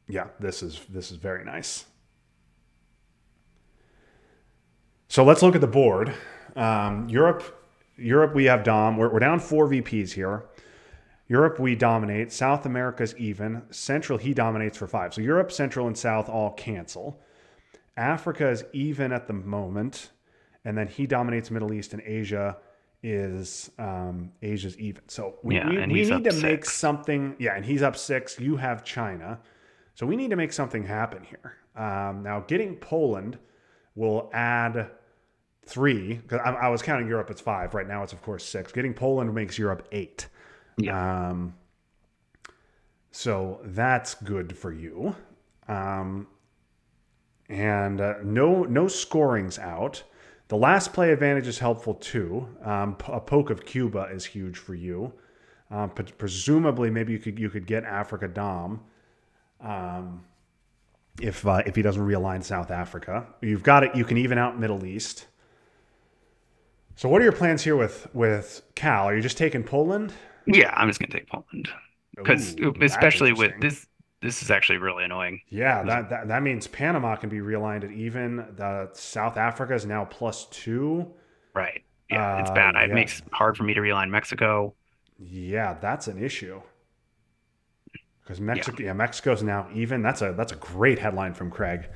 Yeah, this is very nice. So let's look at the board. Europe, we have Dom. We're down 4 VPs here. Europe, we dominate. South America's even. Central, he dominates for 5. So Europe, Central, and South all cancel. Africa is even at the moment. And then he dominates Middle East, and Asia is Asia's even. So we need to make something. Yeah, and he's up 6. You have China. So we need to make something happen here. Now, getting Poland will add 3. Because I was counting Europe as 5. Right now it's, of course, 6. Getting Poland makes Europe 8. Yeah. So that's good for you. And no scorings out. The last play advantage is helpful too. A poke of Cuba is huge for you. Presumably, maybe you could get Africa Dom if he doesn't realign South Africa. You've got it. You can even out Middle East. So what are your plans here with Cal? Are you just taking Poland? Yeah, I'm just gonna take Poland because Ooh, that's especially with interesting. this is actually really annoying. Yeah, 'Cause- that means Panama can be realigned at even. The South Africa is now +2. right. Yeah, it's bad. It Yeah, makes it hard for me to realign Mexico. yeah, that's an issue because Yeah. Mexico's now even. That's a great headline from Craig.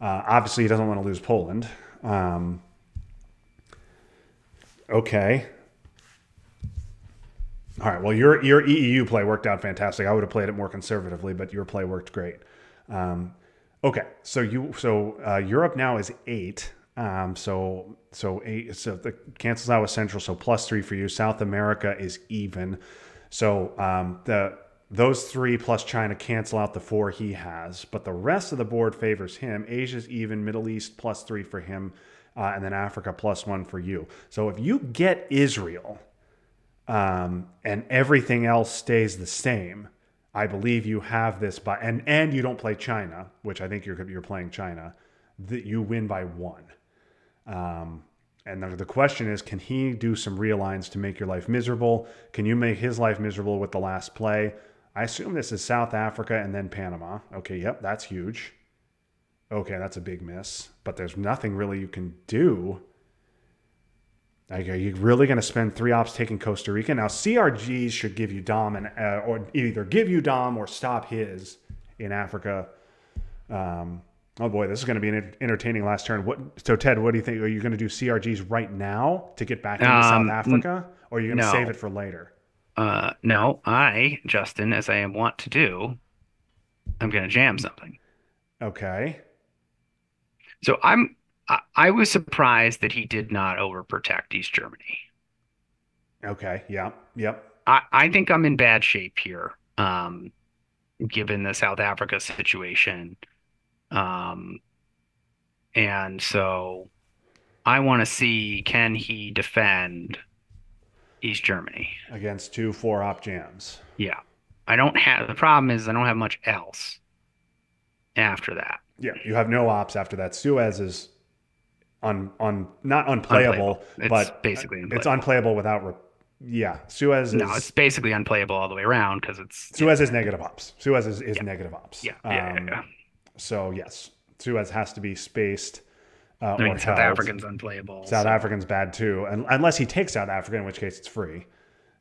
Obviously, he doesn't want to lose Poland. Um, okay, all right. Well, your EEU play worked out fantastic. I would have played it more conservatively, but your play worked great. Um, okay, so Europe now is 8. So 8. So the cancels out with Central. So +3 for you. South America is even. So the those 3 plus China cancel out the 4 he has, but the rest of the board favors him. Asia's even. Middle East +3 for him, and then Africa +1 for you. So if you get Israel and everything else stays the same, I believe you have this by and you don't play China, which I think you're playing China, that you win by 1. And the question is, can he do some realigns to make your life miserable? Can you make his life miserable with the last play? I assume this is South Africa and then Panama. Okay, yep, that's huge. Okay, that's a big miss. But there's nothing really you can do. Like, are you really going to spend 3 ops taking Costa Rica? Now, CRGs should give you Dom or either give you Dom or stop his in Africa. Oh boy, this is going to be an entertaining last turn. So Ted, what do you think? Are you going to do CRGs right now to get back into South Africa, or are you going to save No. it for later? No, Justin, as I am wont to do, I'm gonna jam something. Okay. So I was surprised that he did not overprotect East Germany. Okay. Yeah. Yep. I think I'm in bad shape here, given the South Africa situation. Um, and so I want to see, can he defend East Germany? Against 2 4 op jams. Yeah. I don't have, the problem is I don't have much else after that. Yeah. You have no ops after that. Suez is on not Unplayable. unplayable, It's but basically it's unplayable. unplayable without. Yeah. Suez No, it's is basically unplayable all the way around because it's, Suez is negative ops. Suez is yeah, negative ops. yeah. So yes, Suez has to be spaced I or mean, South held. African's unplayable, South so African's bad too, and unless he takes South Africa, in which case it's free.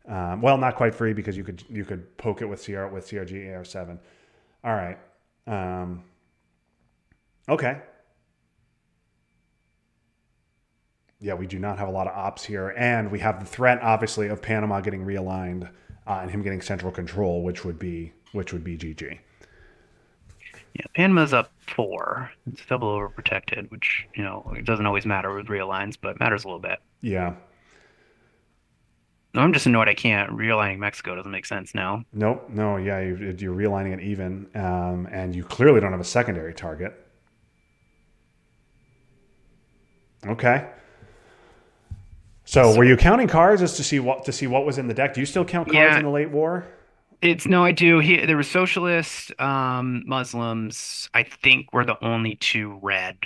Well, not quite free because you could poke it with CRG AR7. All right. Okay. Yeah, we do not have a lot of ops here, and we have the threat, obviously, of Panama getting realigned and him getting central control, which would be GG. yeah, Panama's up 4. It's double overprotected, which, it doesn't always matter with real lines, but matters a little bit. Yeah. No, I'm just annoyed I can't. Realigning Mexico doesn't make sense now. Nope. No. Yeah, you're realigning it even, and you clearly don't have a secondary target. Okay. So, were you counting cards just to see what was in the deck? Do you still count cards in Yeah, the late war? it's no, I do. There were socialists, Muslims, I think were the only 2 red,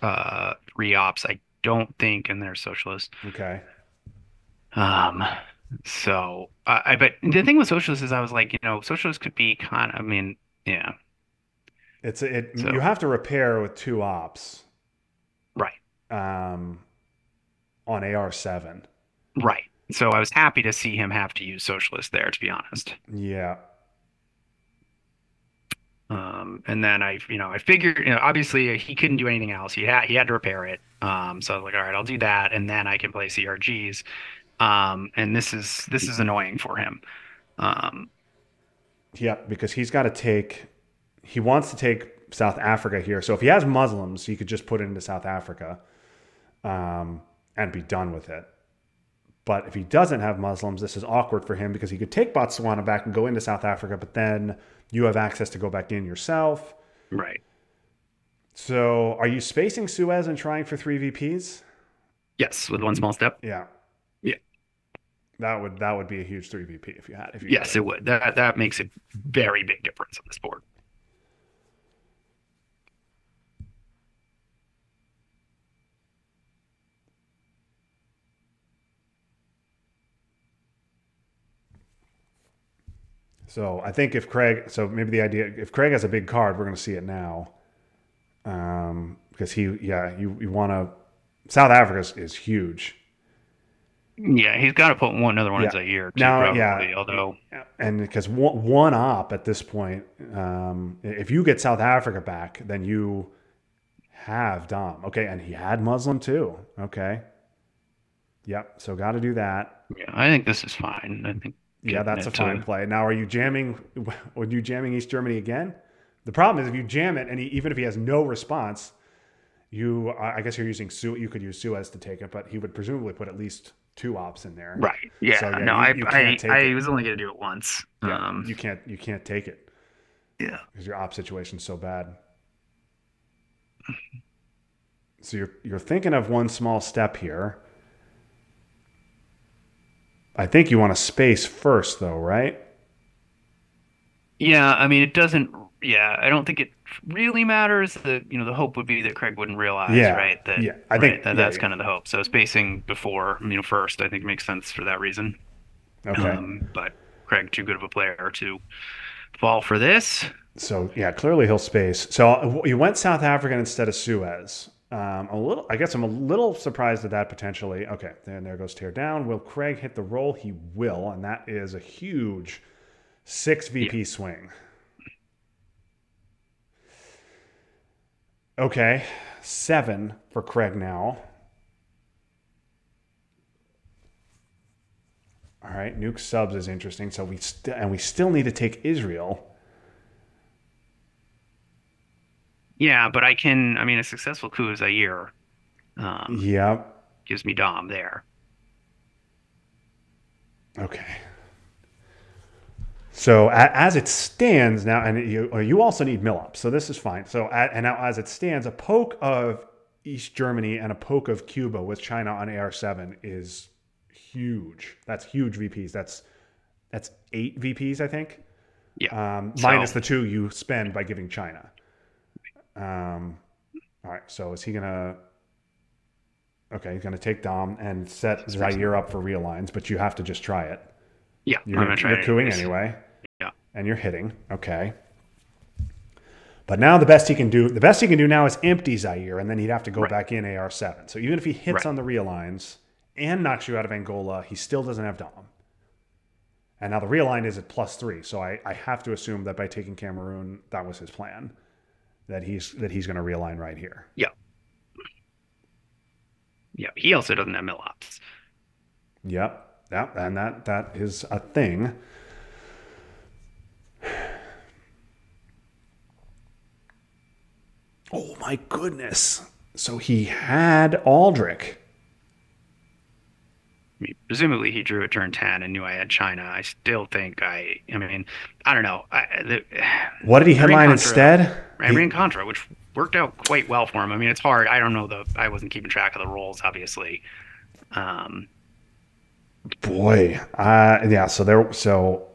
3 ops. I don't think, and they're socialists. Okay. Um, so but the thing with socialists is I was like, socialists could be I mean, yeah. You So, have to repair with 2 ops right, um, on AR7. right. So I was happy to see him have to use socialist there, to be honest. Yeah. And then I figured, obviously he couldn't do anything else. He had to repair it. So I was like, all right, I'll do that, and then I can play CRGs. And this is annoying for him. Um, Yeah, because he wants to take South Africa here. So if he has Muslims, he could just put it into South Africa and be done with it. But if he doesn't have Muslims, this is awkward for him because he could take Botswana back and go into South Africa, but then you have access to go back in yourself. right. So are you spacing Suez and trying for 3 VPs? Yes, with one small step. Yeah. Yeah. That would be a huge 3 VP if you had Yes, it. it would. That makes a very big difference on this board. So I think if Craig, so maybe the idea, if Craig has a big card, we're going to see it now. Because you want to, South Africa is huge. Yeah, he's got to put another one in Yeah. Zaire too, Now, yeah. probably. Although, And because one op at this point, if you get South Africa back, then you have Dom. Okay. And he had Muslim too. Okay. Yep. So got to do that. yeah, I think this is fine. I think Yeah, getting that's a it fine to play. Now, are you jamming? Are you jamming East Germany again? The problem is if you jam it, and even if he has no response, I guess you're using you could use Suez to take it, but he would presumably put at least two ops in there. right. So Yeah, yeah, no, you can't take I it. was only gonna do it once. Yeah, you can't take it Yeah. because your op situation's so bad. So you're thinking of one small step here. I think you want to space first, though, right? Yeah, I mean, it doesn't. Yeah, I don't think it really matters. The hope would be that Craig wouldn't realize, Yeah, right? That yeah. I right, think that yeah, that's yeah. kind of the hope. So spacing before, first, I think makes sense for that reason. Okay. But Craig, too good of a player to fall for this. So yeah, clearly he'll space. So you went South African instead of Suez. I guess I'm a little surprised at that potentially. Okay, then there goes tear down. Will Craig hit the roll? He will, and that is a huge 6 Yeah, VP swing. Okay, 7 for Craig now. All right, nuke subs is interesting. So we still need to take Israel. yeah, but I can. I mean, a successful coup of Zaire um, Yep. gives me Dom there. Okay. So as it stands now, and you also need mill-up, so this is fine. So and now as it stands, a poke of East Germany and a poke of Cuba with China on AR7 is huge. That's huge VPs. That's 8 VPs, I think, Yeah. minus So the 2 you spend by giving China. All right. So is he gonna? Okay, he's gonna take Dom and set Zaire up for realigns, but you have to just try it. yeah, I'm gonna try You're it cooing anyways. anyway. Yeah. And you're hitting. Okay. But now the best he can do now is empty Zaire, and then he'd have to go Right. back in AR7. So even if he hits Right. on the realigns and knocks you out of Angola, he still doesn't have Dom. And now the realign is at +3. So I have to assume that by taking Cameroon, that was his plan. That he's going to realign right here. Yeah. Yeah. He also doesn't have mill ops. Yep. Yep. And that is a thing. Oh my goodness. So he had Aldrich. I mean, presumably he drew at turn 10 and knew I had China. I still think I don't know. What did he I ran headline Contra. instead? I ran Contra, which worked out quite well for him. I mean, it's hard. I don't know I wasn't keeping track of the rolls, obviously. Um, Boy, yeah. So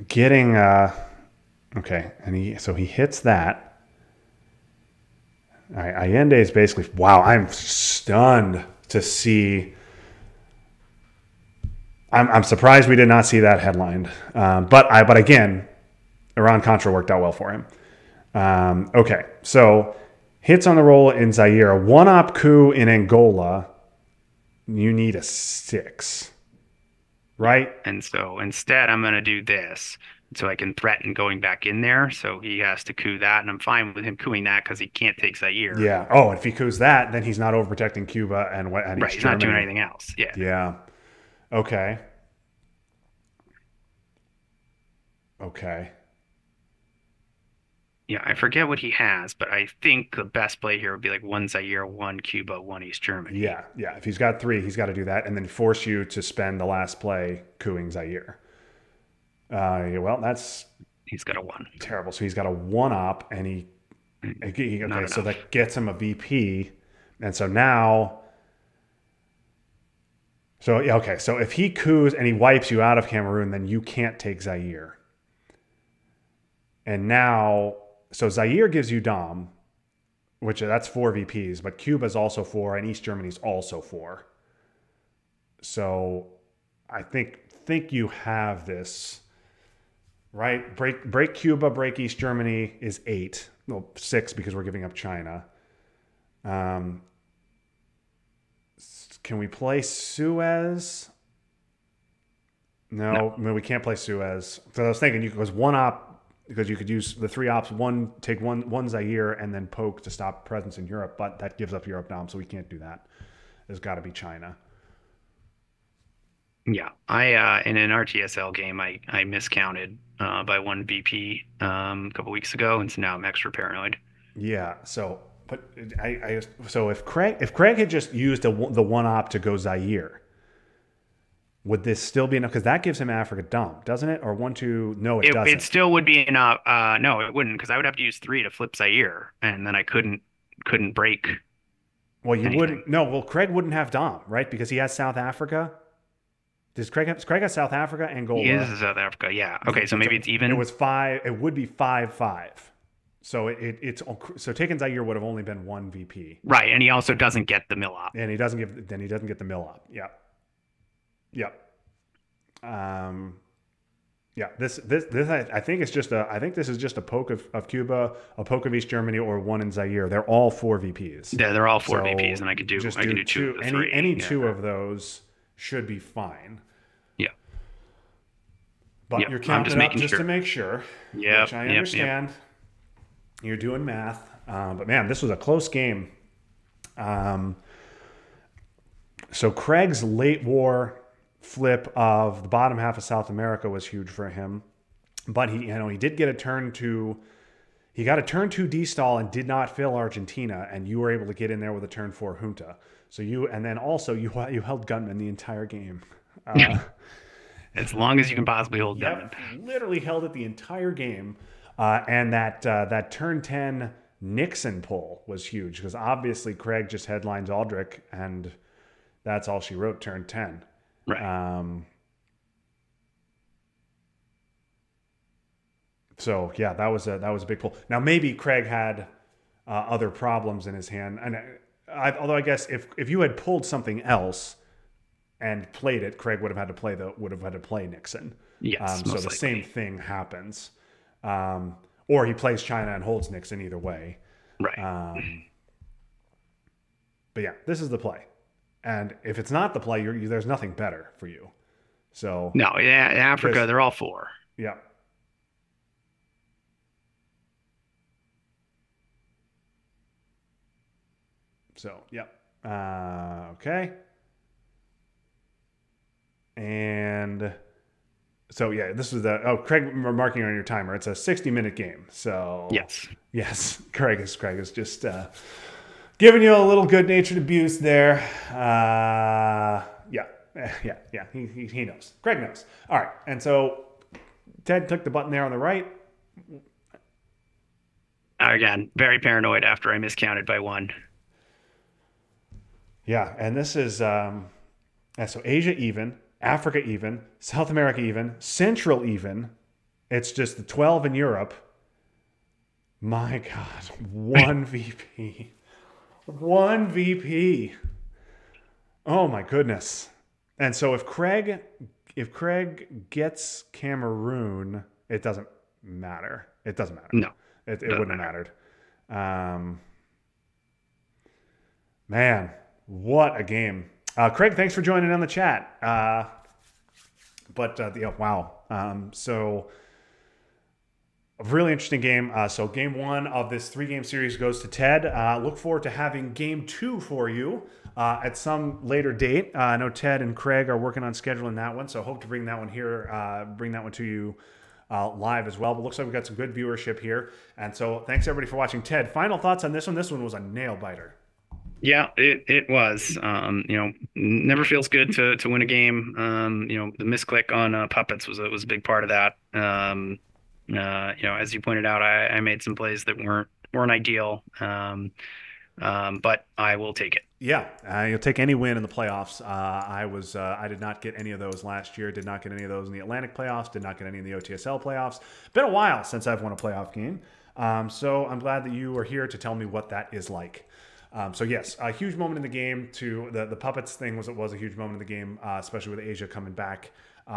getting okay, and he hits that. All right, Allende is basically wow. I'm stunned to see. I'm surprised we did not see that headlined. But again, Iran Contra worked out well for him. Okay, so hits on the roll in Zaire, one op coup in Angola. You need a 6, right? and so instead, I'm going to do this. So I can threaten going back in there. So he has to coup that. And I'm fine with him cooing that because he can't take Zaire. Yeah. Oh, if he coups that, then he's not overprotecting Cuba and Right. East He's not doing Germany. anything else. Yeah. Yeah. Okay. Okay. Yeah. I forget what he has, but I think the best play here would be like one Zaire, one Cuba, one East Germany. Yeah. Yeah. If he's got 3, he's got to do that and then force you to spend the last play cooing Zaire. Well, that's He's got a 1. terrible. So he's got a 1 op and okay, so that gets him a VP. And so now, so yeah, okay. So if he coups and he wipes you out of Cameroon, then you can't take Zaire. And now, so Zaire gives you Dom, which that's 4 VPs, but Cuba's also 4 and East Germany's also 4. So I think think you have this right. Break Cuba, break East Germany is 8. Well, 6 because we're giving up China. Can we play Suez? No. No, we can't play Suez. So I was thinking you could one op because you could use the 3 ops. Take one Zaire and then poke to stop presence in Europe, but that gives up Europe Dom, so we can't do that. There's got to be China. Yeah, I in an RTSL game, I miscounted by 1 VP a couple weeks ago, and so now I'm extra paranoid. Yeah. So, but so if Craig had just used the 1 op to go Zaire, would this still be enough? Because that gives him Africa dump, doesn't it? Or 1, 2? No, it doesn't. It still would be enough. No, it wouldn't, because I would have to use 3 to flip Zaire, and then I couldn't break Well, you anything. wouldn't. No, well, Craig wouldn't have Dom, right? Because he has South Africa. Does Craig have South Africa, Angola? He is South Africa, yeah. Okay, so maybe it's even. It was 5. It would be 5-5. So it's so taking Zaire would have only been 1 VP. Right, and he also doesn't get the mill op. And he doesn't get the mill up. Yep. Yep. Yeah. This I think it's just I think this is just a poke of Cuba, a poke of East Germany, or 1 in Zaire. They're all 4 VPs. Yeah, they're all 4 So VPs, and I could do 2 of the 3. Any Yeah. 2 of those should be fine. Yeah. But Yep, you're I'm counting just it up making just sure. to make sure. Yep, Which I yep, understand. You're doing math. But man, this was a close game. So Craig's late war flip of the bottom half of South America was huge for him. But he did get a turn 2. He got a turn 2 D-stall and did not fill Argentina, and you were able to get in there with a turn 4 junta. So you held Gunman the entire game. As long as you can possibly hold Yep, them. literally held it the entire game. And that turn 10 Nixon pull was huge because obviously Craig just headlines Aldrich, and that's all she wrote, turn 10. Right. So yeah, that was a big pull. Now maybe Craig had other problems in his hand, and although I guess if you had pulled something else and played it, Craig would have had to play Nixon. Yes, So most the likely. same thing happens, or he plays China and holds Nixon. Either way, Right. but yeah, this is the play, and if it's not the play, there's nothing better for you. So No, yeah, Africa, Because- they're all 4. yeah. So, yep. Okay. And so, yeah, this is Craig marking on your timer. It's a 60-minute game. So, yes, Craig is just giving you a little good-natured abuse there. Yeah. He knows. Craig knows. All right. And so Ted took the button there on the right. Again, very paranoid after I miscounted by 1. Yeah, and this is so Asia even, Africa even, South America even, Central even. It's just the 12 in Europe. My God, 1 VP. 1 VP. Oh my goodness. And so if Craig gets Cameroon, it doesn't matter. It doesn't matter. No. It wouldn't have mattered. Man, what a game. Craig, thanks for joining on the chat. Wow. So a really interesting game. So game 1 of this 3-game series goes to Ted. Look forward to having game 2 for you at some later date. I know Ted and Craig are working on scheduling that one, so hope to bring that one to you live as well. But looks like we've got some good viewership here. And so thanks everybody for watching. Ted, final thoughts on this one? This one was a nail biter. Yeah, it was. Never feels good to win a game. The misclick on puppets was a big part of that. As you pointed out, I made some plays that weren't ideal. But I will take it. Yeah, you'll take any win in the playoffs. I did not get any of those last year. Did not get any of those in the Atlantic playoffs. Did not get any in the OTSL playoffs. Been a while since I've won a playoff game. So I'm glad that you are here to tell me what that is like. So yes, a huge moment in the game. To the puppets thing was a huge moment in the game, especially with Asia coming back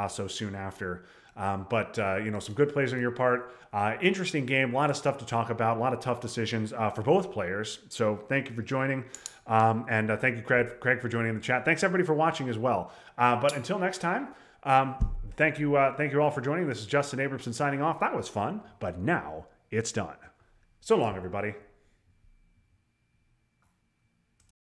so soon after. But some good plays on your part. Interesting game. A lot of stuff to talk about. A lot of tough decisions for both players. So thank you for joining. And thank you, Craig, for joining in the chat. Thanks everybody for watching as well. But until next time, thank you all for joining. This is Justin Abramson signing off. That was fun, but now it's done. So long, everybody.